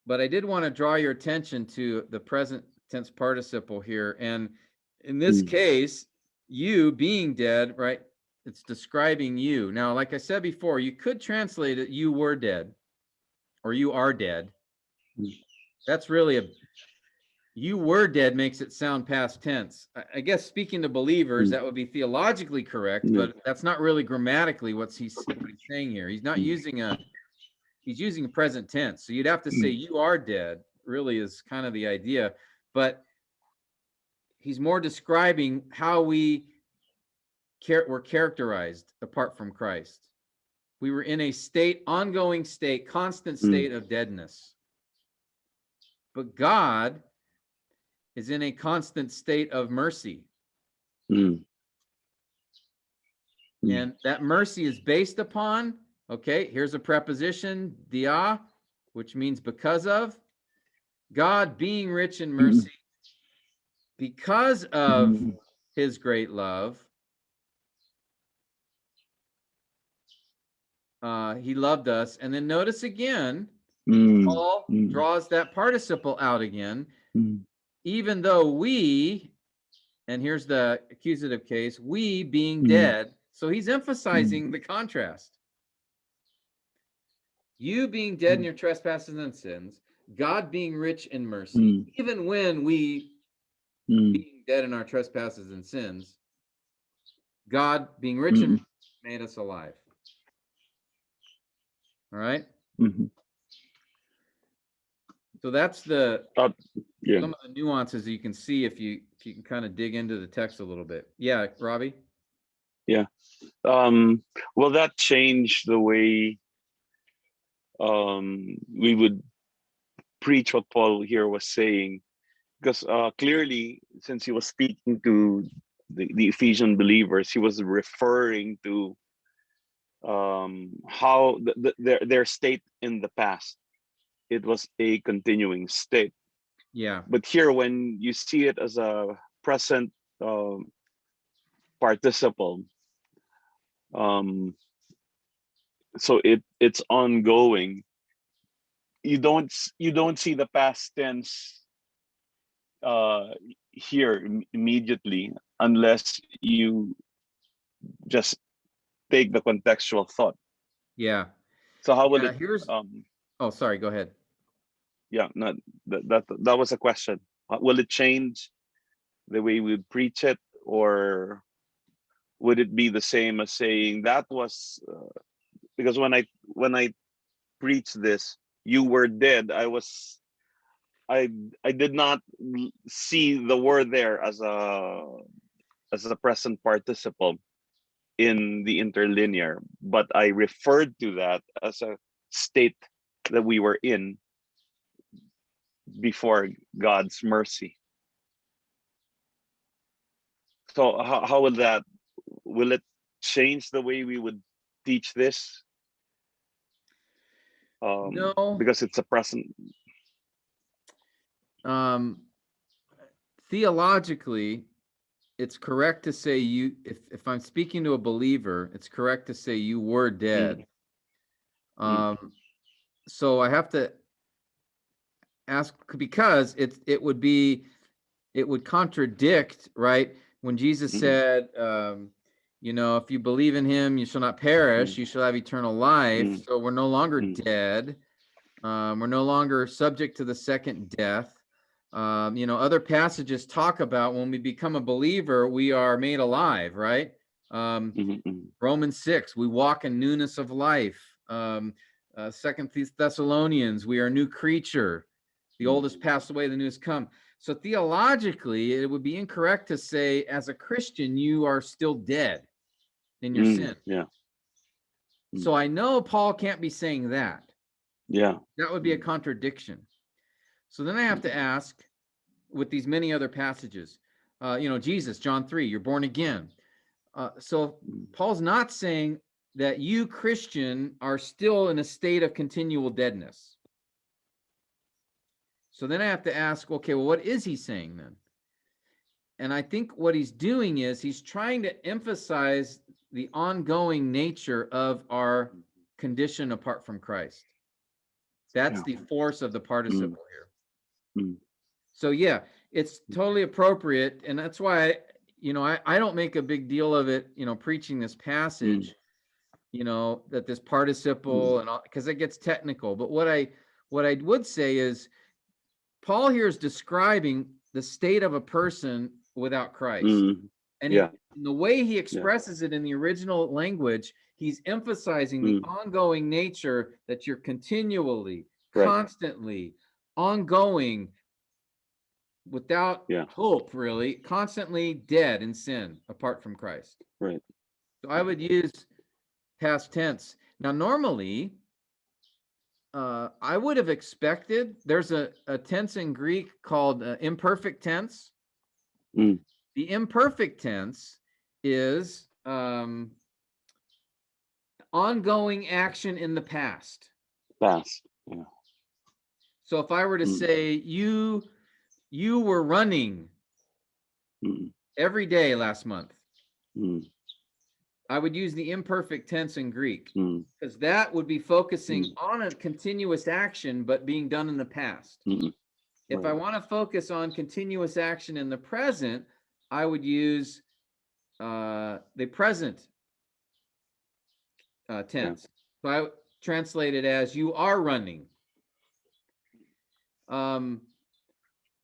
Speaker 1: But I did want to draw your attention to the present tense participle here, and in this case, you being dead, right? It's describing you. Now, like I said before, you could translate it, you were dead, or you are dead. That's really a, you were dead makes it sound past tense. I guess speaking to believers, that would be theologically correct, but that's not really grammatically what he's saying here. He's not using a, he's using a present tense. So you'd have to say you are dead, really is kind of the idea. But he's more describing how we were characterized apart from Christ. We were in a state, ongoing state, constant state of deadness. But God is in a constant state of mercy. And that mercy is based upon, okay, here's a preposition, dia, which means because of. God being rich in mercy, because of his great love, he loved us. And then notice again, Paul draws that participle out again. Even though we, and here's the accusative case, we being dead. So he's emphasizing the contrast. You being dead in your trespasses and sins, God being rich in mercy, even when we being dead in our trespasses and sins, God being rich in mercy made us alive. All right. So that's the some of the nuances you can see if you can kind of dig into the text a little bit. Yeah, Robbie.
Speaker 2: Yeah. Will that change the way we would preach what Paul here was saying? Because clearly, since he was speaking to the Ephesian believers, he was referring to how their state in the past. It was a continuing state.
Speaker 1: Yeah.
Speaker 2: But here, when you see it as a present participle, so it's ongoing. You don't see the past tense here immediately unless you just take the contextual thought.
Speaker 1: Yeah.
Speaker 2: So how will it?
Speaker 1: Here's. Oh, sorry. Go ahead.
Speaker 2: Yeah, no, that was a question. Will it change the way we preach it, or would it be the same as saying that was because when I preach this, you were dead. I did not see the word there as a present participle in the interlinear, but I referred to that as a state that we were in before God's mercy. So how will it change the way we would teach this?
Speaker 1: No.
Speaker 2: Because it's a present.
Speaker 1: Theologically, it's correct to say you, if I'm speaking to a believer, it's correct to say you were dead. So I have to ask, because it would contradict, right? When Jesus said, if you believe in him, you shall not perish, you shall have eternal life. So we're no longer dead. We're no longer subject to the second death. Other passages talk about when we become a believer, we are made alive, right? Romans 6, we walk in newness of life. 2 Thessalonians, we are a new creature. The old has passed away, the new has come. So theologically, it would be incorrect to say, as a Christian, you are still dead in your sin.
Speaker 2: Yeah.
Speaker 1: So I know Paul can't be saying that.
Speaker 2: Yeah.
Speaker 1: That would be a contradiction. So then I have to ask, with these many other passages, Jesus, John 3, you're born again. So Paul's not saying that you, Christian, are still in a state of continual deadness. So then I have to ask, okay, well, what is he saying then? And I think what he's doing is he's trying to emphasize the ongoing nature of our condition apart from Christ. That's the force of the participle here. So yeah, it's totally appropriate. And that's why, I don't make a big deal of it, preaching this passage, that this participle and all, because it gets technical. But what I would say is Paul here is describing the state of a person without Christ. And
Speaker 2: Yeah.
Speaker 1: in the way he expresses it in the original language, he's emphasizing the ongoing nature that you're continually,
Speaker 2: Right.
Speaker 1: constantly, ongoing, without
Speaker 2: Yeah.
Speaker 1: hope, really, constantly dead in sin apart from Christ.
Speaker 2: Right.
Speaker 1: So I would use past tense. Now, normally, I would have expected, there's a tense in Greek called imperfect tense.
Speaker 2: Mm.
Speaker 1: The imperfect tense is ongoing action in the past.
Speaker 2: Past. Yeah.
Speaker 1: So if I were to say you were running every day last month, I would use the imperfect tense in Greek because that would be focusing on a continuous action but being done in the past. If I want to focus on continuous action in the present, I would use the present tense. So I translate it as you are running.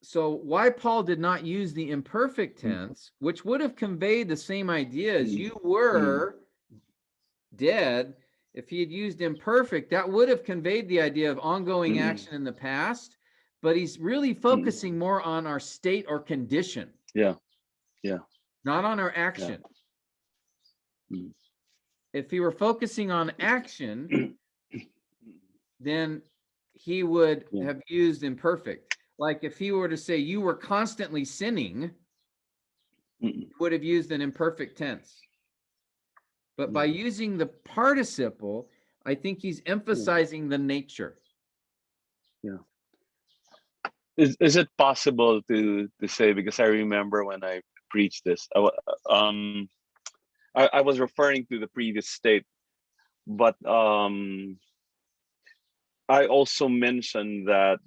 Speaker 1: So why Paul did not use the imperfect tense, which would have conveyed the same idea as you were dead, if he had used imperfect, that would have conveyed the idea of ongoing action in the past, but he's really focusing more on our state or condition.
Speaker 2: Yeah.
Speaker 1: Not on our action. If he were focusing on action, then he would have used imperfect. Like if he were to say you were constantly sinning, he would have used an imperfect tense. But by using the participle, I think he's emphasizing the nature.
Speaker 2: Yeah. Is it possible to say, because I remember when I preached this, I was referring to the previous state, but I also mentioned that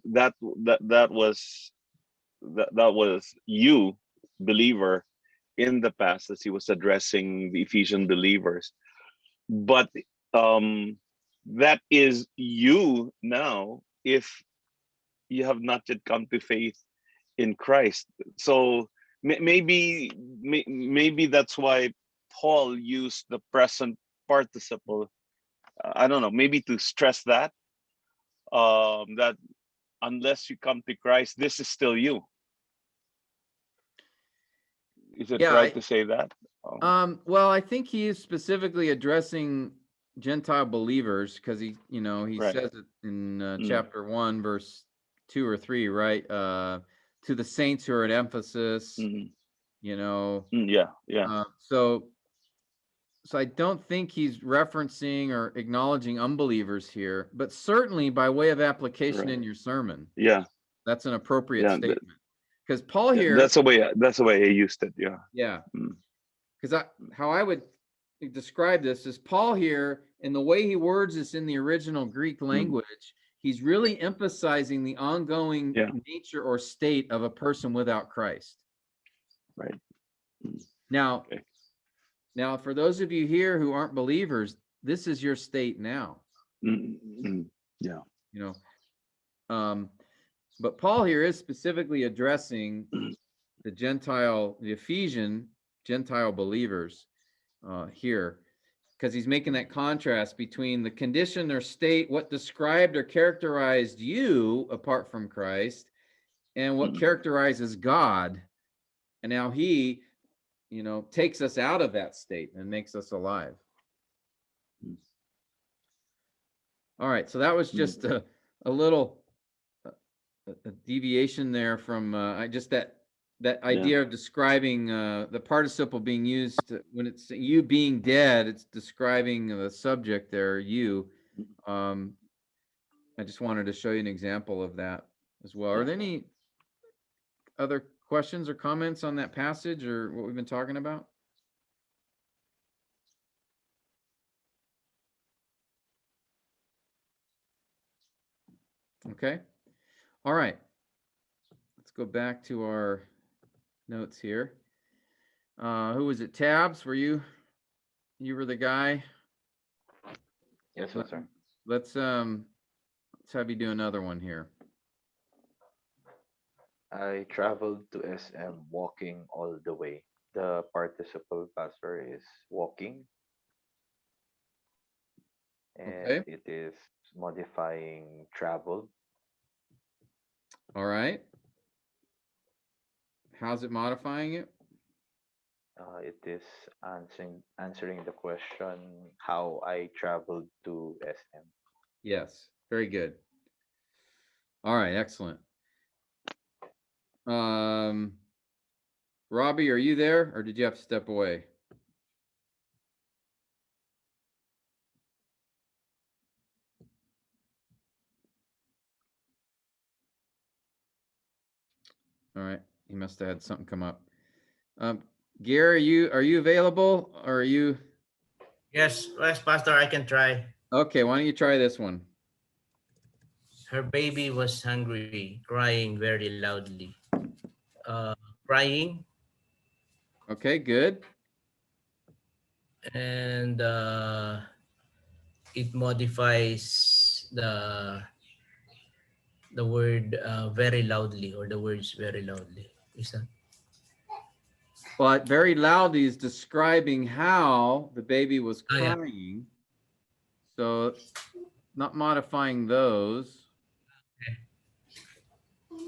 Speaker 2: was you, believer, in the past, as he was addressing the Ephesian believers. But that is you now if you have not yet come to faith in Christ. So maybe that's why Paul used the present participle. I don't know, maybe to stress that that unless you come to Christ, this is still you. Is it right to say that?
Speaker 1: Well, I think he is specifically addressing Gentile believers because he says it in chapter 1, verse 2 or 3, right? To the saints who are at Ephesus, So I don't think he's referencing or acknowledging unbelievers here, but certainly by way of application in your sermon.
Speaker 2: Yeah.
Speaker 1: That's an appropriate statement. Because Paul here.
Speaker 2: That's the way I used it. Yeah.
Speaker 1: Yeah. Because how I would describe this is Paul here, in the way he words this in the original Greek language, he's really emphasizing the ongoing nature or state of a person without Christ.
Speaker 2: Right.
Speaker 1: Now, for those of you here who aren't believers, this is your state now.
Speaker 2: Yeah.
Speaker 1: But Paul here is specifically addressing the Ephesian Gentile believers here, because he's making that contrast between the condition or state, what described or characterized you apart from Christ, and what characterizes God, and now he takes us out of that state and makes us alive. All right, so that was just a little a deviation there from just that idea of describing the participle being used when it's you being dead. It's describing the subject there, you. I just wanted to show you an example of that as well. Are there any other questions or comments on that passage or what we've been talking about? Okay. All right. Let's go back to our notes here. Who was it? Tabs? Were you? You were the guy.
Speaker 3: Yes,
Speaker 1: Let-
Speaker 3: sir.
Speaker 1: Let's have you do another one here.
Speaker 3: I traveled to SM walking all the way. The participle pastor is walking, and
Speaker 1: Okay.
Speaker 3: it is modifying traveled.
Speaker 1: All right. How's it modifying it?
Speaker 3: It is answering the question how I traveled to SM.
Speaker 1: Yes. Very good. All right. Excellent. Robbie, are you there, or did you have to step away? All right. He must have had something come up. Gary, are you available, or are you?
Speaker 5: Yes, Pastor, I can try.
Speaker 1: Okay. Why don't you try this one?
Speaker 5: Her baby was hungry, crying very loudly. Crying,
Speaker 1: Okay. Good.
Speaker 5: and it modifies the word very loudly, or the words very loudly. Is that?
Speaker 1: But very loudly is describing how the baby was
Speaker 5: Oh, yeah.
Speaker 1: crying. So not modifying those.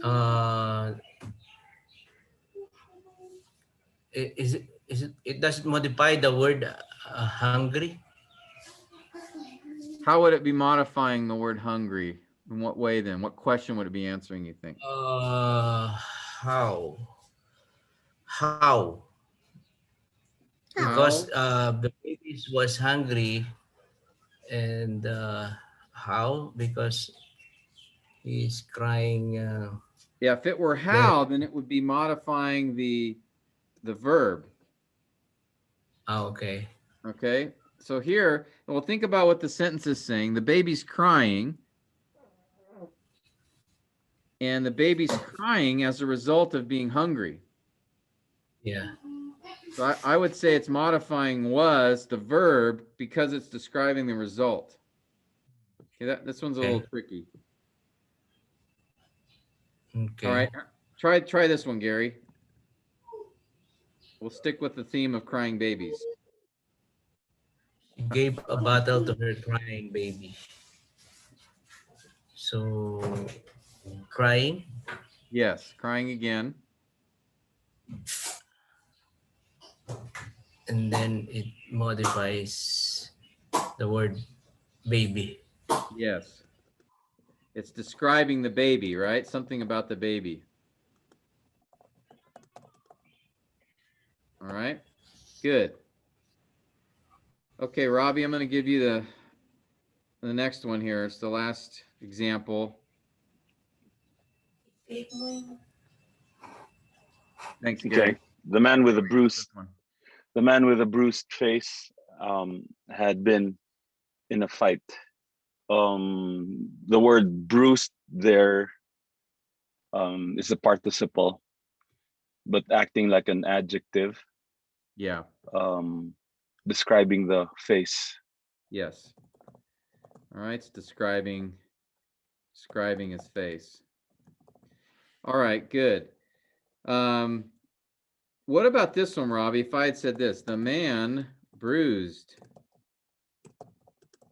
Speaker 5: Uh, it does it modify the word hungry?
Speaker 1: How would it be modifying the word hungry? In what way then? What question would it be answering, you think?
Speaker 5: How? How? Because the baby was hungry, and how? Because he's crying.
Speaker 1: Yeah, if it were how, then it would be modifying the verb.
Speaker 5: Okay.
Speaker 1: Okay. So here, well, think about what the sentence is saying. The baby's crying. And the baby's crying as a result of being hungry.
Speaker 5: Yeah.
Speaker 1: So I would say it's modifying was the verb because it's describing the result. Okay, this one's a little tricky.
Speaker 5: Okay.
Speaker 1: All right, try this one, Gary. We'll stick with the theme of crying babies.
Speaker 5: She gave a bottle to her crying baby. So, crying.
Speaker 1: Yes, crying again.
Speaker 5: And then it modifies the word baby.
Speaker 1: Yes. It's describing the baby, right? Something about the baby. All right, good. Okay, Robbie, I'm going to give you the next one here. It's the last example. Thanks, Gary.
Speaker 2: Okay. The man with a bruised face had been in a fight. The word bruised there is a participle, but acting like an adjective,
Speaker 1: Yeah.
Speaker 2: describing the face.
Speaker 1: Yes. All right. It's describing his face. All right. Good. What about this one, Robbie? If I had said this, the man bruised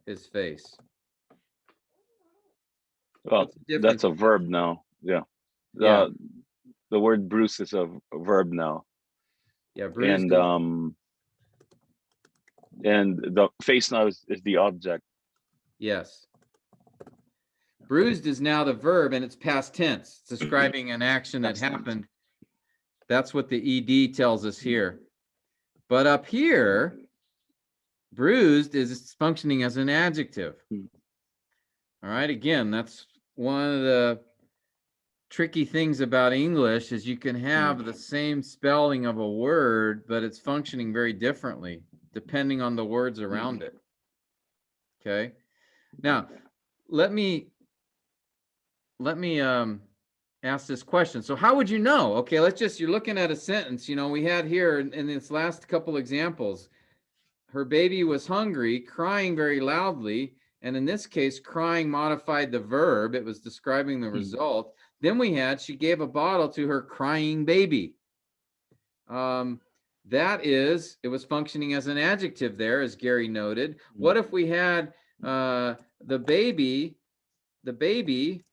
Speaker 1: his face.
Speaker 2: Well, that's a verb now. Yeah.
Speaker 1: Yeah.
Speaker 2: The word bruise is a verb now.
Speaker 1: Yeah. Bruised.
Speaker 2: And the face now is the object.
Speaker 1: Yes. Bruised is now the verb, and it's past tense. It's describing an action that happened. That's what the ED tells us here. But up here, bruised is functioning as an adjective. All right. Again, that's one of the tricky things about English is you can have the same spelling of a word, but it's functioning very differently depending on the words around it. Okay. Now, let me ask this question. So how would you know? Okay, you're looking at a sentence, we had here in this last couple examples, her baby was hungry, crying very loudly. And in this case, crying modified the verb. It was describing the result. Then we had, she gave a bottle to her crying baby. It was functioning as an adjective there, as Gary noted. What if we had the baby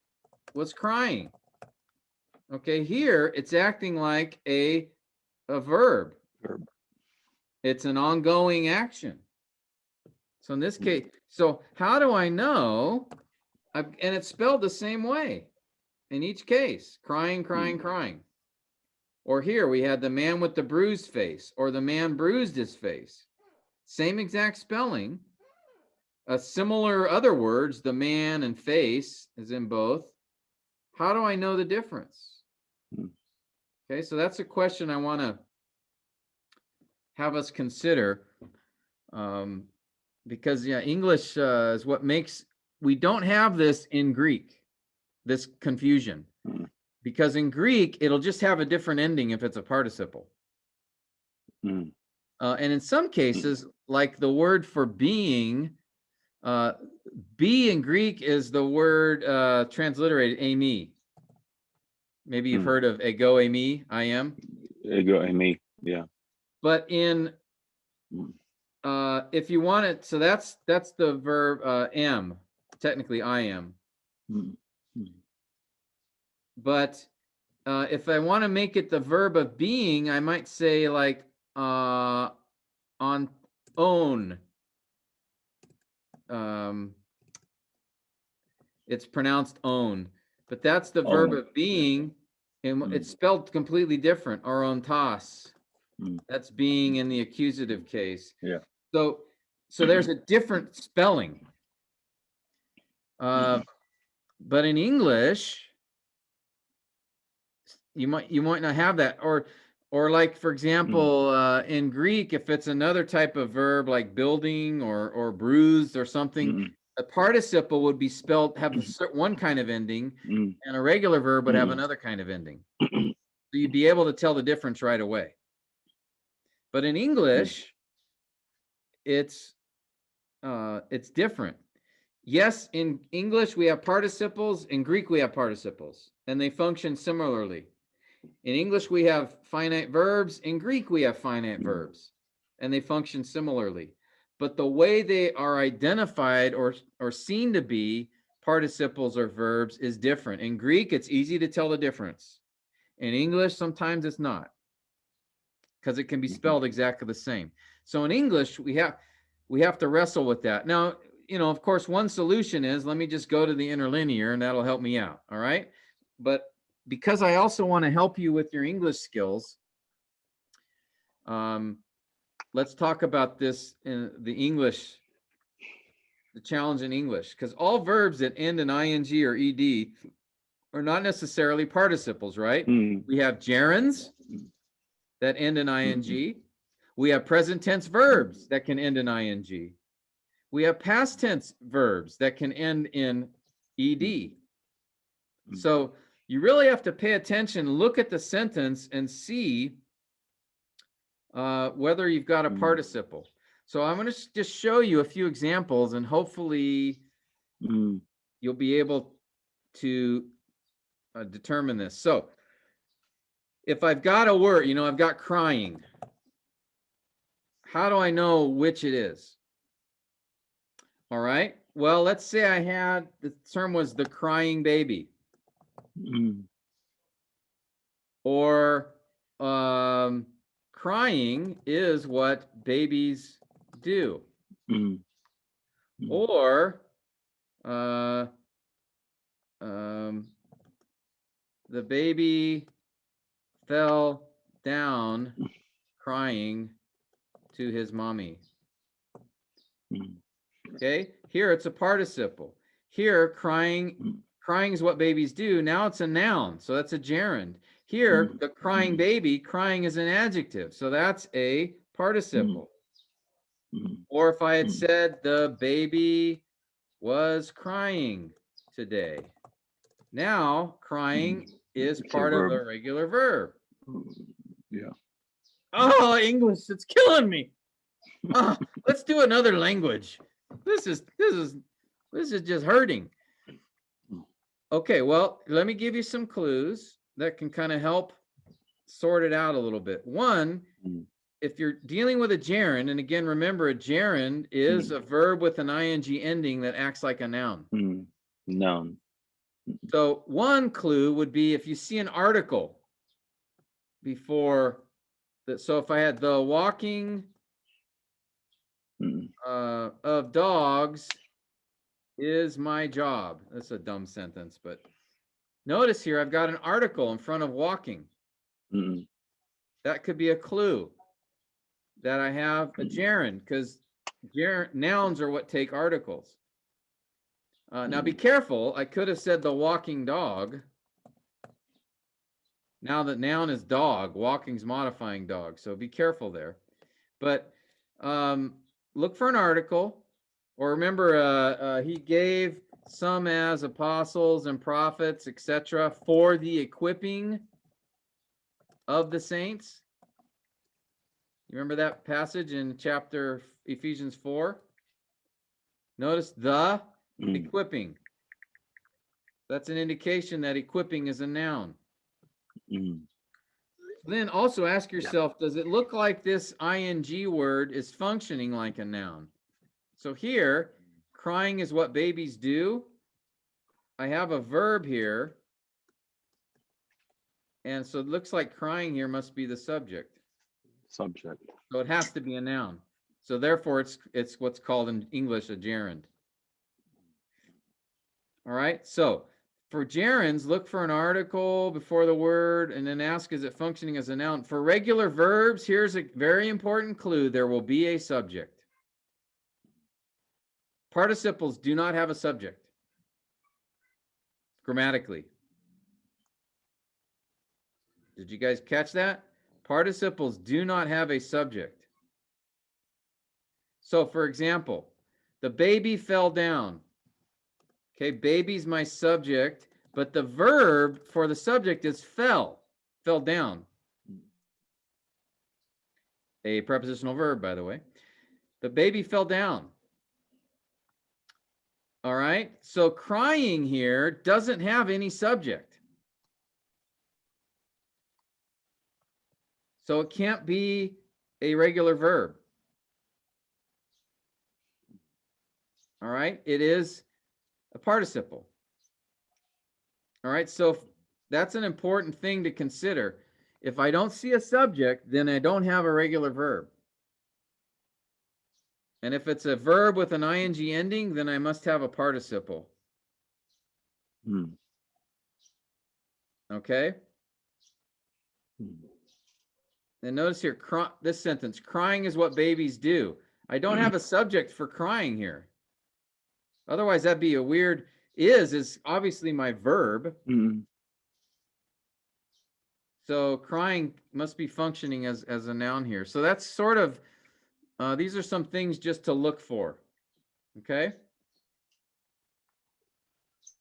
Speaker 1: was crying? Okay, here it's acting like a verb. It's an ongoing action. So in this case, so how do I know? And it's spelled the same way in each case, crying, crying, crying. Or here we had the man with the bruised face, or the man bruised his face. Same exact spelling. Similar other words, the man and face is in both. How do I know the difference? Okay, so that's a question I want to have us consider. Because English is what makes, we don't have this in Greek, this confusion. Because in Greek, it'll just have a different ending if it's a participle. And in some cases, like the word for being, be in Greek is the word transliterated, eimi. Maybe you've heard of ego eimi, I am.
Speaker 2: Ego eimi, yeah.
Speaker 1: But in, if you want it, so that's the verb am, technically I am. But if I want to make it the verb of being, I might say like on own. It's pronounced own, but that's the verb of being, and it's spelled completely different. Or ontas. That's being in the accusative case.
Speaker 2: Yeah.
Speaker 1: So there's a different spelling. But in English, you might not have that. Or like, for example, in Greek, if it's another type of verb like building or bruised or something, a participle would be spelled, have one kind of ending, and a regular verb would have another kind of ending. So you'd be able to tell the difference right away. But in English, it's different. Yes, in English we have participles. In Greek we have participles, and they function similarly. In English we have finite verbs. In Greek we have finite verbs, and they function similarly. But the way they are identified or seen to be participles or verbs is different. In Greek, it's easy to tell the difference. In English, sometimes it's not, because it can be spelled exactly the same. So in English, we have to wrestle with that. Now, of course, one solution is, let me just go to the interlinear, and that'll help me out, all right? But because I also want to help you with your English skills, let's talk about this in the challenge in English, because all verbs that end in ing or ed are not necessarily participles, right? We have gerunds that end in ing. We have present tense verbs that can end in ing. We have past tense verbs that can end in ed. So you really have to pay attention, look at the sentence, and see whether you've got a participle. So I'm going to just show you a few examples, and hopefully you'll be able to determine this. So if I've got a word, I've got crying. How do I know which it is? All right. Well, let's say I had, the term was the crying baby. Or crying is what babies do. Or the baby fell down crying to his mommy. Okay, here it's a participle. Here, crying is what babies do. Now it's a noun, so that's a gerund. Here, the crying baby, crying is an adjective, so that's a participle. Or if I had said the baby was crying today. Now, crying is
Speaker 2: It's a
Speaker 1: part of
Speaker 2: verb.
Speaker 1: a regular verb.
Speaker 2: Yeah.
Speaker 1: Oh, English, it's killing me. Let's do another language. This is just hurting. Okay, well, let me give you some clues that can kind of help sort it out a little bit. One,
Speaker 2: Mm.
Speaker 1: if you're dealing with a gerund, and again, remember a gerund is a verb with an ing ending that acts like a noun.
Speaker 2: Noun.
Speaker 1: So one clue would be if you see an article before that. So if I had the walking
Speaker 2: Mm.
Speaker 1: of dogs is my job. That's a dumb sentence, but notice here I've got an article in front of walking.
Speaker 2: Mm.
Speaker 1: That could be a clue that I have a gerund, because nouns are what take articles. Now be careful. I could have said the walking dog. Now that noun is dog, walking's modifying dog. So be careful there. But look for an article, or remember he gave some as apostles and prophets, etc., for the equipping of the saints. You remember that passage in chapter Ephesians 4? Notice the equipping. That's an indication that equipping is a noun. Then also ask yourself, does it look like this ing word is functioning like a noun? So here, crying is what babies do. I have a verb here. And so it looks like crying here must be the subject.
Speaker 2: Subject.
Speaker 1: So it has to be a noun. So therefore it's what's called in English a gerund. All right. So for gerunds, look for an article before the word and then ask, is it functioning as a noun? For regular verbs, here's a very important clue. There will be a subject. Participles do not have a subject grammatically. Did you guys catch that? Participles do not have a subject. So for example, the baby fell down. Okay, baby's my subject, but the verb for the subject is fell down. A prepositional verb, by the way. The baby fell down. All right, so crying here doesn't have any subject. So it can't be a regular verb. All right, it is a participle. All right, so that's an important thing to consider. If I don't see a subject, then I don't have a regular verb. And if it's a verb with an ing ending, then I must have a participle. Okay? And notice here, this sentence, crying is what babies do. I don't have a subject for crying here. Otherwise, that'd be a weird, is obviously my verb. So crying must be functioning as a noun here. So that's sort of, these are some things just to look for. Okay?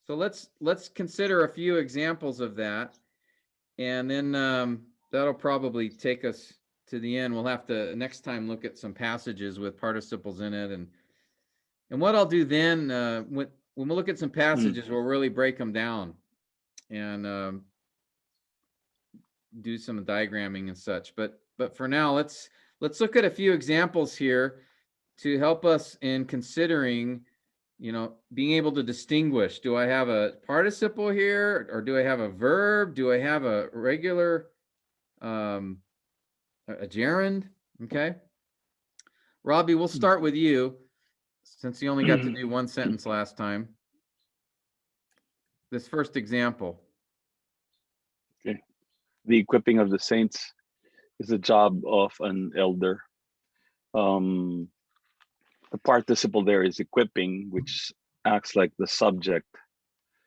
Speaker 1: So let's consider a few examples of that. And then that'll probably take us to the end. We'll have to next time look at some passages with participles in it. And what I'll do then, when we look at some passages, we'll really break them down and do some diagramming and such. But for now, let's look at a few examples here to help us in considering, being able to distinguish. Do I have a participle here, or do I have a verb? Do I have a regular, a gerund? Okay. Robbie, we'll start with you since you only got to do one sentence last time. This first example.
Speaker 2: Okay. The equipping of the saints is the job of an elder. The participle there is equipping, which acts like the subject.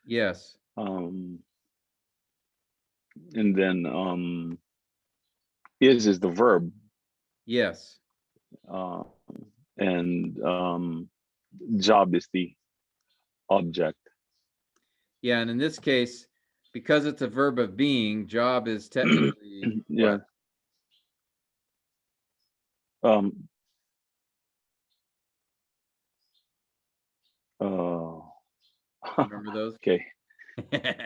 Speaker 1: Yes.
Speaker 2: And then is the verb.
Speaker 1: Yes.
Speaker 2: And job is the object.
Speaker 1: Yeah, and in this case, because it's a verb of being, job is technically
Speaker 2: Yeah.
Speaker 1: what?
Speaker 2: Um. Oh.
Speaker 1: Remember those?
Speaker 2: Okay.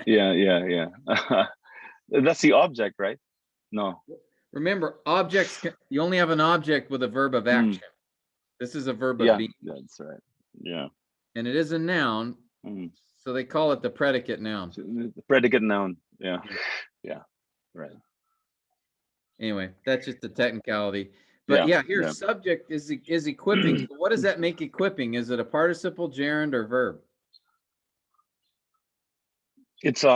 Speaker 2: Yeah. That's the object, right? No.
Speaker 1: Remember, objects, you only have an object with a verb of
Speaker 2: Mm.
Speaker 1: action. This is a verb of
Speaker 2: Yeah,
Speaker 1: being,
Speaker 2: that's right. Yeah.
Speaker 1: and it is a noun,
Speaker 2: Mm.
Speaker 1: so they call it the predicate noun.
Speaker 2: So, the predicate noun. Yeah. Yeah. Right.
Speaker 1: Anyway, that's just the technicality. But
Speaker 2: Yeah.
Speaker 1: yeah, here
Speaker 2: Yeah.
Speaker 1: subject is equipping. So what does that make equipping? Is it a participle, gerund, or verb?
Speaker 2: It's a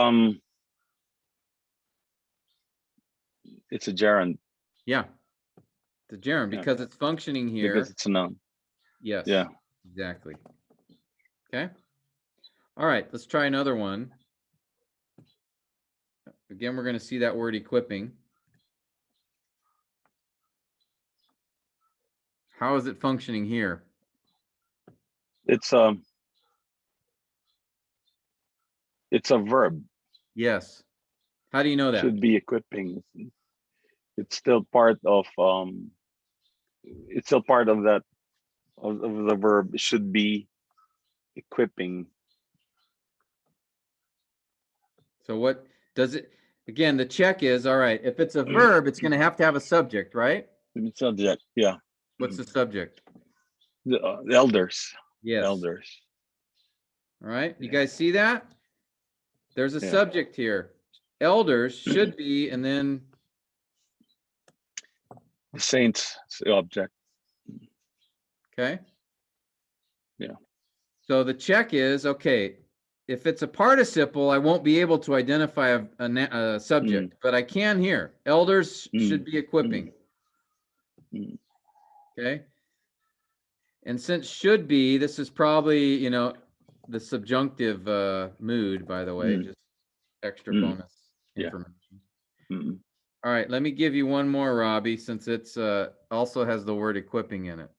Speaker 2: gerund.
Speaker 1: Yeah, it's a gerund
Speaker 2: Yeah.
Speaker 1: because it's functioning here.
Speaker 2: Because it's a noun.
Speaker 1: Yes.
Speaker 2: Yeah.
Speaker 1: Exactly. Okay. All right, let's try another one. Again, we're going to see that word equipping. How is it functioning here?
Speaker 2: It's a verb.
Speaker 1: Yes. How do you know that?
Speaker 2: Should be equipping. It's still part of it's still part of that of the verb should be equipping.
Speaker 1: So what does it, again, the check is, all right, if it's a verb, it's going to have a subject, right?
Speaker 2: Subject. Yeah.
Speaker 1: What's the subject?
Speaker 2: The elders.
Speaker 1: Yes.
Speaker 2: Elders.
Speaker 1: All right. You guys see that? There's a
Speaker 2: Yeah.
Speaker 1: subject here. Elders should be, and then,
Speaker 2: The saints is the object.
Speaker 1: okay.
Speaker 2: Yeah.
Speaker 1: So the check is, okay, if it's a participle, I won't be able to identify a subject, but I can here. Elders should be equipping.
Speaker 2: Mm.
Speaker 1: Okay. And since should be, this is probably, you know, the subjunctive mood, by the way, just extra bonus
Speaker 2: Yeah.
Speaker 1: information.
Speaker 2: Mm.
Speaker 1: All right, let me give you one more, Robbie, since it's also has the word equipping in it.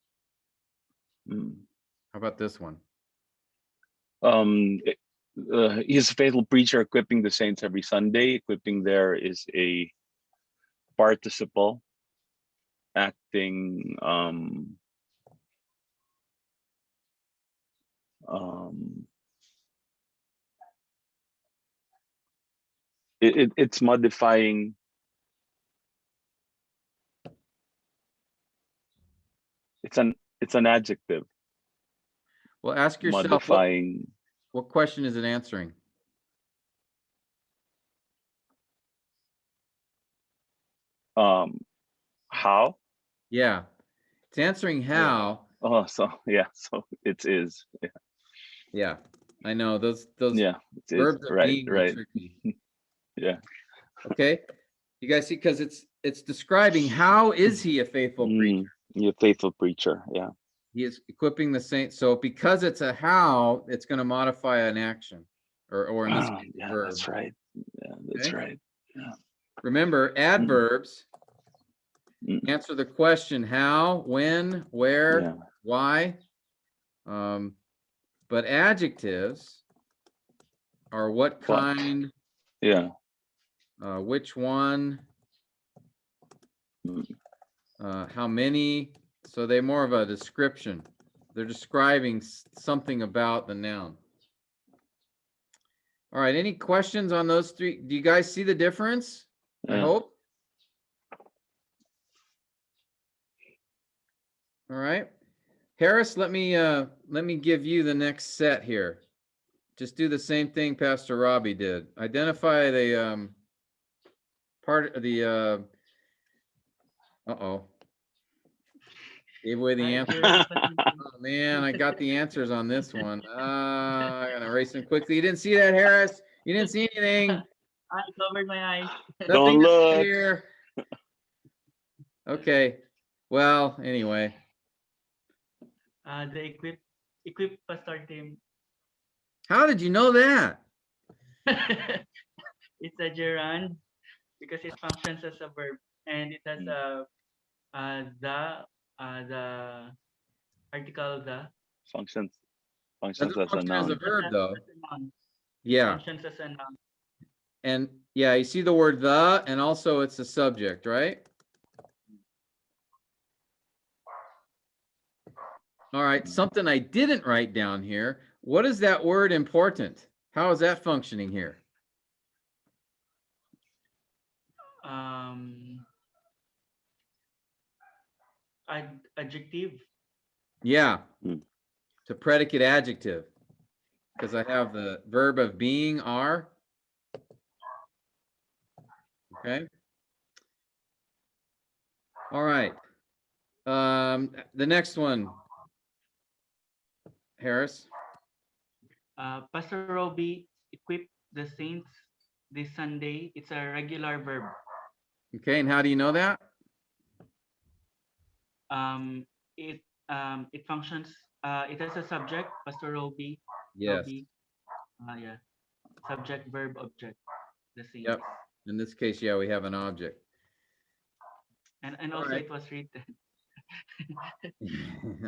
Speaker 2: Mm.
Speaker 1: How about this one?
Speaker 2: He's a faithful preacher equipping the saints every Sunday. Equipping there is a participle acting it's modifying. It's an adjective.
Speaker 1: Well, ask yourself,
Speaker 2: Modifying.
Speaker 1: what question is it answering?
Speaker 2: How?
Speaker 1: Yeah, it's answering how.
Speaker 2: Oh, so yeah, so it is. Yeah,
Speaker 1: Yeah, I know those
Speaker 2: yeah, it is.
Speaker 1: verbs of
Speaker 2: Right,
Speaker 1: being are
Speaker 2: right.
Speaker 1: tricky.
Speaker 2: Yeah.
Speaker 1: Okay, you guys see, because it's describing how is he a faithful preacher.
Speaker 2: You're a faithful preacher. Yeah.
Speaker 1: He is equipping the saints. So because it's a how, it's going to modify an action, or in this case,
Speaker 2: Yeah,
Speaker 1: verb.
Speaker 2: that's right. Yeah, that's
Speaker 1: Okay?
Speaker 2: right. Yeah.
Speaker 1: Remember, adverbs
Speaker 2: Mm.
Speaker 1: answer the question how, when, where,
Speaker 2: Yeah.
Speaker 1: why. But adjectives are what kind,
Speaker 2: Yeah.
Speaker 1: which one,
Speaker 2: Mm.
Speaker 1: how many. So they're more of a description. They're describing something about the noun. All right, any questions on those three? Do you guys see the difference? I
Speaker 2: Yeah.
Speaker 1: hope. All right. Harris, let me give you the next set here. Just do the same thing Pastor Robbie did. Identify the part of the uh-oh. Gave away the answer. Oh man, I got the answers on this one. I gotta erase them quickly. You didn't see that, Harris? You didn't see anything?
Speaker 4: I covered my eyes.
Speaker 1: Nothing to see
Speaker 2: look.
Speaker 1: here. Okay. Well, anyway.
Speaker 4: The equip pastor team.
Speaker 1: How did you know that?
Speaker 4: It's a gerund because it functions as a verb and it has the article the.
Speaker 2: Functions
Speaker 1: Doesn't
Speaker 2: as a
Speaker 1: function as a
Speaker 2: noun.
Speaker 1: verb though.
Speaker 4: As a noun.
Speaker 1: Yeah.
Speaker 4: Functions as a noun.
Speaker 1: And yeah, you see the word the, and also it's a subject, right? All right, something I didn't write down here. What is that word important? How is that functioning here?
Speaker 4: Adjective.
Speaker 1: Yeah,
Speaker 2: Mm.
Speaker 1: it's a predicate adjective because I have the verb of being, are. Okay. All right. The next one, Harris.
Speaker 4: Pastor Roby equipped the saints this Sunday. It's a regular verb.
Speaker 1: Okay, and how do you know that?
Speaker 4: Um, it functions. It has a subject. Pastor Roby.
Speaker 1: Yes.
Speaker 4: Roby. Yeah. Subject, verb, object. The saints.
Speaker 1: Yep. In this case, yeah, we have an object.
Speaker 4: And
Speaker 1: All
Speaker 4: also
Speaker 1: right.
Speaker 4: it was written.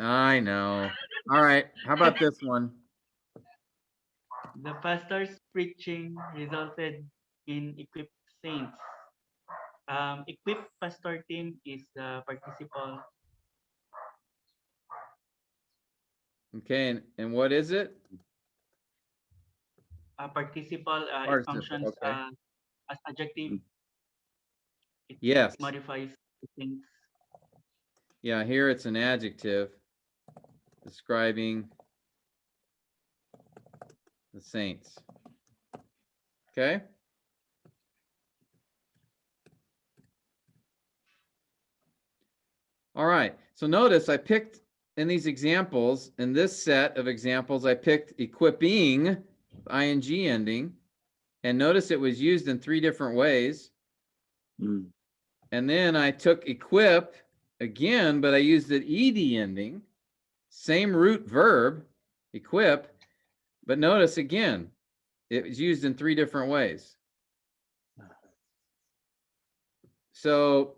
Speaker 1: I know. All right. How about this one?
Speaker 4: The pastor's preaching resulted in equipped saints. Equipped pastor team is the participle.
Speaker 1: Okay, and what is it?
Speaker 4: Participle. It
Speaker 1: Participle,
Speaker 4: functions
Speaker 1: okay.
Speaker 4: as adjective. It
Speaker 1: Yes.
Speaker 4: modifies things.
Speaker 1: Yeah, here it's an adjective describing the saints. Okay. All right. So notice I picked in these examples, in this set of examples, I picked equipping, ing ending, and notice it was used in 3 different ways.
Speaker 2: Mm.
Speaker 1: And then I took equip again, but I used the ed ending, same root verb, equip, but notice again, it was used in 3 different ways. So,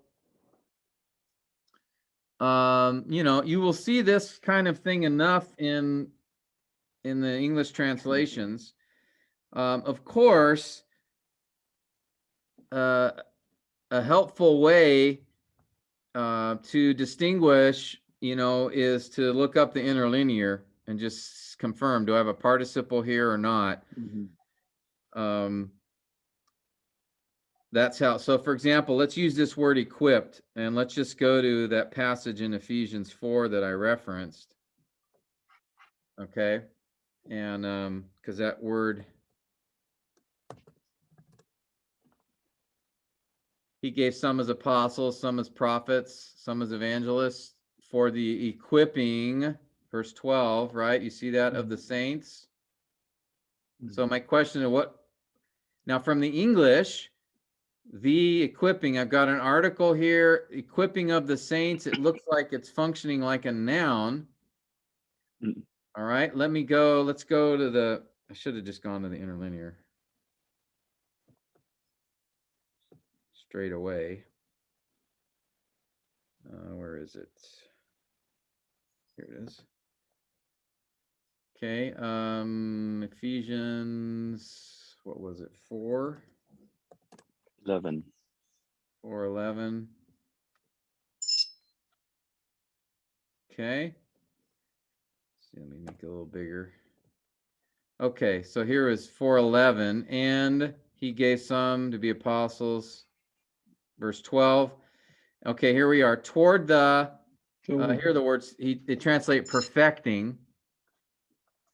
Speaker 1: you know, you will see this kind of thing enough in the English translations. Of course, a helpful way to distinguish, you know, is to look up the interlinear and just confirm, do I have a participle here or not?
Speaker 2: Mm-hmm.
Speaker 1: That's how. So for example, let's use this word equipped, and let's just go to that passage in Ephesians 4 that I referenced. Okay. And because that word, he gave some as apostles, some as prophets, some as evangelists for the equipping, verse 12, right? You see that, of the saints. So my question is what, now from the English, the equipping, I've got an article here, equipping of the saints. It looks like it's functioning like a noun.
Speaker 2: Mm.
Speaker 1: All right, let's go to the, I should have just gone to the interlinear straight away. Where is it? Here it is. Okay, Ephesians, what was it, 4?
Speaker 2: 11.
Speaker 1: 4:11. Okay. See, let me make it a little bigger. Okay, so here is 4:11, and he gave some to be apostles. Verse 12. Okay, here we are. Toward the, here are the words, they translate perfecting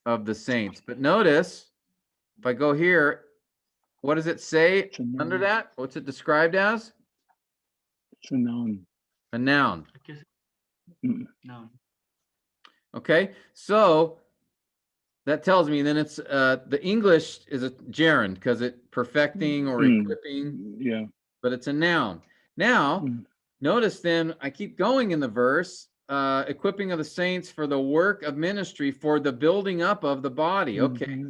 Speaker 1: of the saints. But notice, if I go here, what does it say under that? What's it described as?
Speaker 2: It's a noun.
Speaker 1: A noun.
Speaker 2: Mm.
Speaker 4: No.
Speaker 1: Okay, so that tells me then it's the English is a gerund because it perfecting or equipping,
Speaker 2: Yeah.
Speaker 1: but it's a noun. Now, notice then I keep going in the verse, equipping of the saints for the work of ministry for the building up of the body. Okay,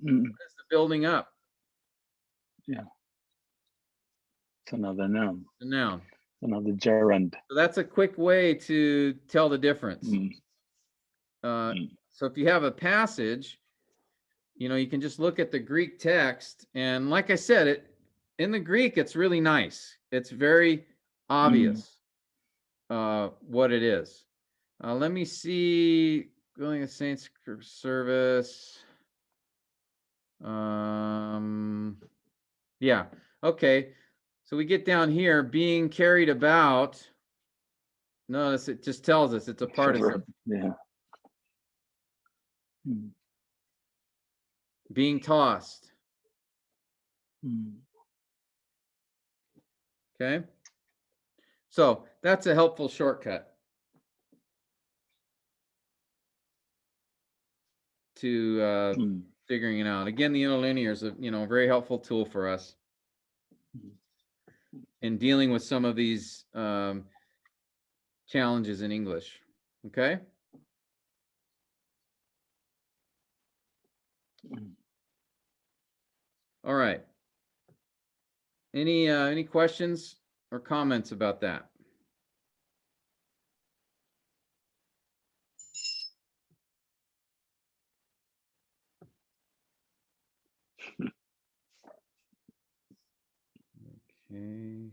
Speaker 1: what is the building up?
Speaker 2: Yeah. It's another noun.
Speaker 1: The noun.
Speaker 2: Another gerund.
Speaker 1: So that's a quick way to tell the difference. So if you have a passage you know, you can just look at the Greek text, and like I said, in the Greek, it's really nice. It's very obvious what it is. Let me see. Going to Saints service. Yeah. Okay. So we get down here, being carried about. Notice it just tells us it's a participle.
Speaker 2: Yeah. Mm.
Speaker 1: Being tossed.
Speaker 2: Mm.
Speaker 1: Okay. So that's a helpful shortcut to figuring it out. Again, the interlinear is a very helpful tool for us in dealing with some of these challenges in English. Okay. All right. Any questions or comments about that? Okay.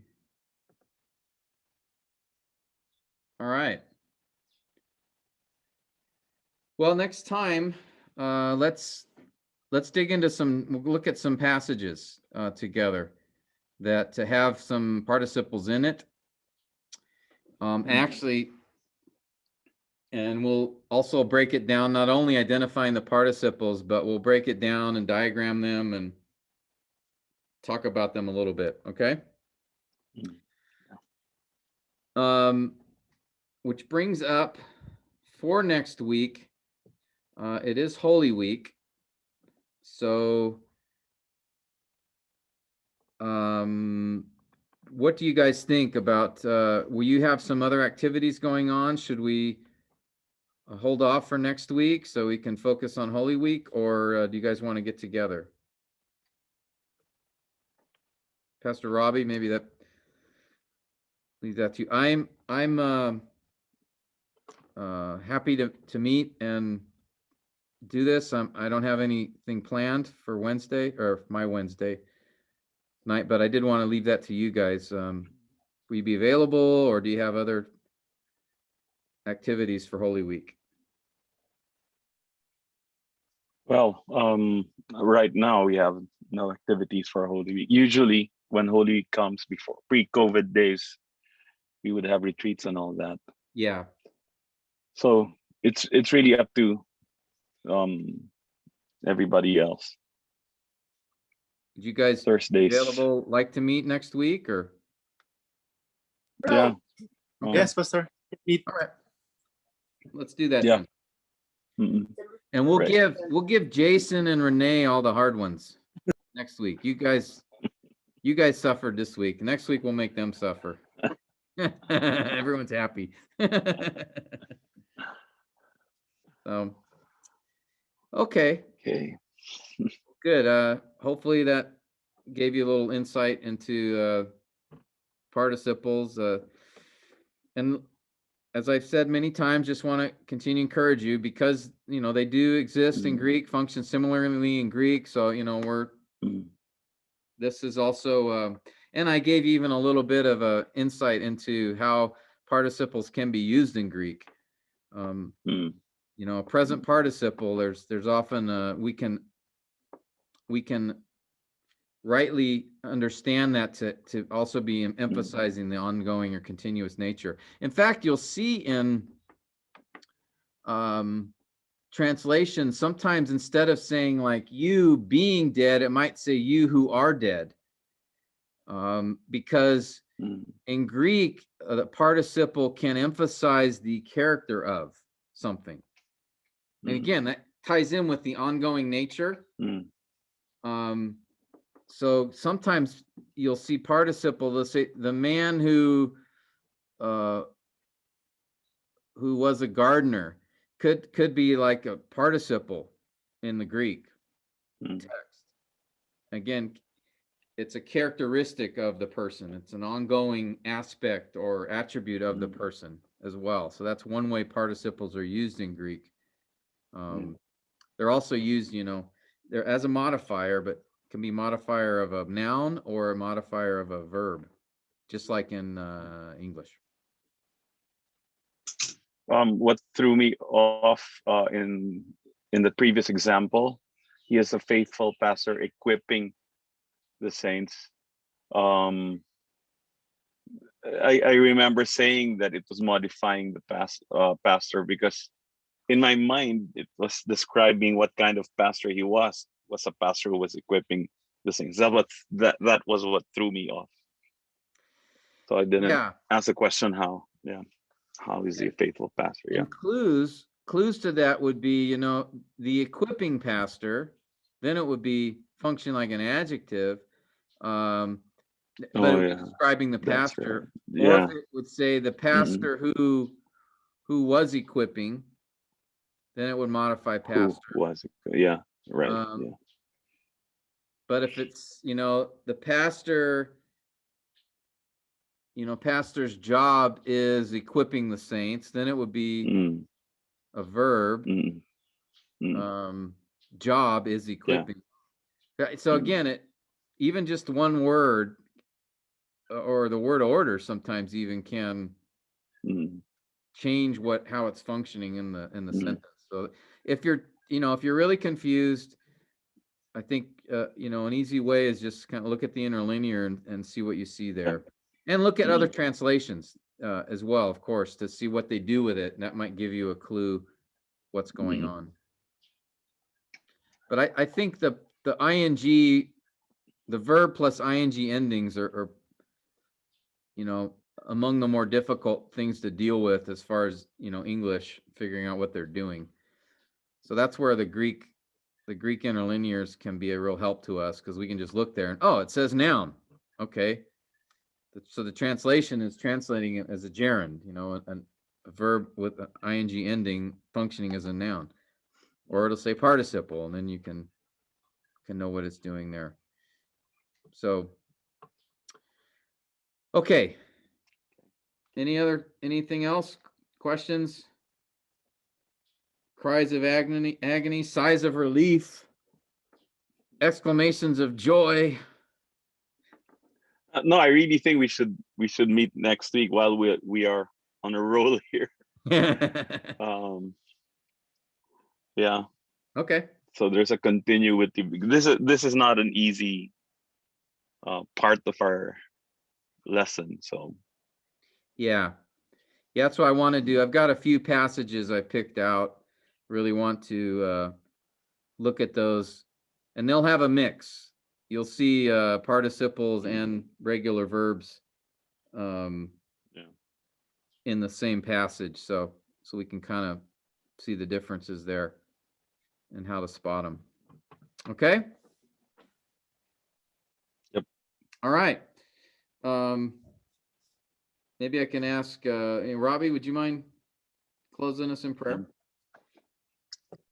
Speaker 1: All right. Well, next time, let's dig into we'll look at some passages together that to have some participles in it. Actually, and we'll also break it down, not only identifying the participles, but we'll break it down and diagram them and talk about them a little bit, okay? Which brings up for next week, it is Holy Week. So, what do you guys think about, will you have some other activities going on? Should we hold off for next week so we can focus on Holy Week, or do you guys want to get together? Pastor Robbie, maybe that leaves that to you. I'm happy to meet and do this. I don't have anything planned for Wednesday or my Wednesday night, but I did want to leave that to you guys. Will you be available, or do you have other activities for Holy Week?
Speaker 2: Well, right now we have no activities for Holy Week. Usually when Holy Week comes, before pre-COVID days, we would have retreats and all that.
Speaker 1: Yeah.
Speaker 2: So it's really up to everybody else.
Speaker 1: Would you guys
Speaker 2: Thursdays.
Speaker 1: available like to meet next week, or?
Speaker 2: Yeah.
Speaker 6: Yes, Pastor.
Speaker 1: All right. Let's do that.
Speaker 2: Yeah.
Speaker 1: Then. And we'll
Speaker 2: Right.
Speaker 1: give Jason and Renee all the hard ones next week. You guys suffered this week. Next week we'll make them suffer. Everyone's happy. Okay.
Speaker 2: Okay.
Speaker 1: Good. Hopefully that gave you a little insight into participles. And as I've said many times, just want to continue to encourage you, because they do exist in Greek, function similarly in Greek. So this is also, and I gave you even a little bit of a insight into how participles can be used in Greek. A present participle, there's often we can rightly understand that to also be emphasizing the ongoing or continuous nature. In fact, you'll see in translation, sometimes instead of saying like you being dead, it might say you who are dead. Because in Greek, the participle can emphasize the character of something. And again, that ties in with the ongoing nature. So sometimes you'll see participle, they'll say the man who was a gardener could be like a participle in the Greek text. Again, it's a characteristic of the person. It's an ongoing aspect or attribute of the person as well. So that's one way participles are used in Greek. They're also used, They're as a modifier, but can be modifier of a noun or a modifier of a verb, just like in English.
Speaker 2: What threw me off in the previous example, he is a faithful pastor equipping the saints. I remember saying that it was modifying the pastor, because in my mind it was describing what kind of pastor he was a pastor who was equipping the saints. That was what threw me off. So I didn't
Speaker 1: Yeah.
Speaker 2: ask the question how. Yeah, how is he a faithful pastor? Yeah.
Speaker 1: And clues to that would be, you know, the equipping pastor, then it would be function like an adjective, but it
Speaker 2: Oh
Speaker 1: would be
Speaker 2: yeah,
Speaker 1: describing the
Speaker 2: that's
Speaker 1: pastor.
Speaker 2: right.
Speaker 1: Or
Speaker 2: Yeah.
Speaker 1: if it would say the
Speaker 2: Mm-mm.
Speaker 1: pastor who was equipping, then it would modify
Speaker 2: Who
Speaker 1: pastor.
Speaker 2: was it? Yeah, right.
Speaker 1: Um,
Speaker 2: Yeah.
Speaker 1: But if it's, you know, the pastor, you know, pastor's job is equipping the saints, then it would be
Speaker 2: Mm,
Speaker 1: a verb.
Speaker 2: mm, mm.
Speaker 1: Job is equipping. So
Speaker 2: Mm,
Speaker 1: again, it even just one word or the word order sometimes even can
Speaker 2: mm,
Speaker 1: change how it's functioning in the
Speaker 2: mm.
Speaker 1: sentence. So if you're, you know, if you're really confused, I think you know, an easy way is just kind of look at the interlinear and see what you see there, and look at other translations as well, of course, to see what they do with it, and that might give you a clue what's going on. But I think the ing, the verb plus ing endings are, you know, among the more difficult things to deal with as far as, you know, English, figuring out what they're doing. So that's where the Greek interlinears can be a real help to us, because we can just look there and, oh, it says noun. Okay. So the translation is translating it as a gerund, you know, a verb with an ing ending functioning as a noun. Or it'll say participle, and then you can know what it's doing there. So, okay. Anything else? Questions? Cries of agony, sighs of relief, exclamations of joy.
Speaker 2: No, I really think we should meet next week while we are on a roll here. Yeah.
Speaker 1: Okay.
Speaker 2: So there's a continuity. This is not an easy part of our lesson. So
Speaker 1: Yeah, that's what I want to do. I've got a few passages I picked out. Really want to look at those, and they'll have a mix. You'll see participles and regular verbs in the same passage, so we can kind of see the differences there and how to spot them. Okay.
Speaker 2: Yep.
Speaker 1: All right. Maybe I can ask Robbie, would you mind closing us in prayer?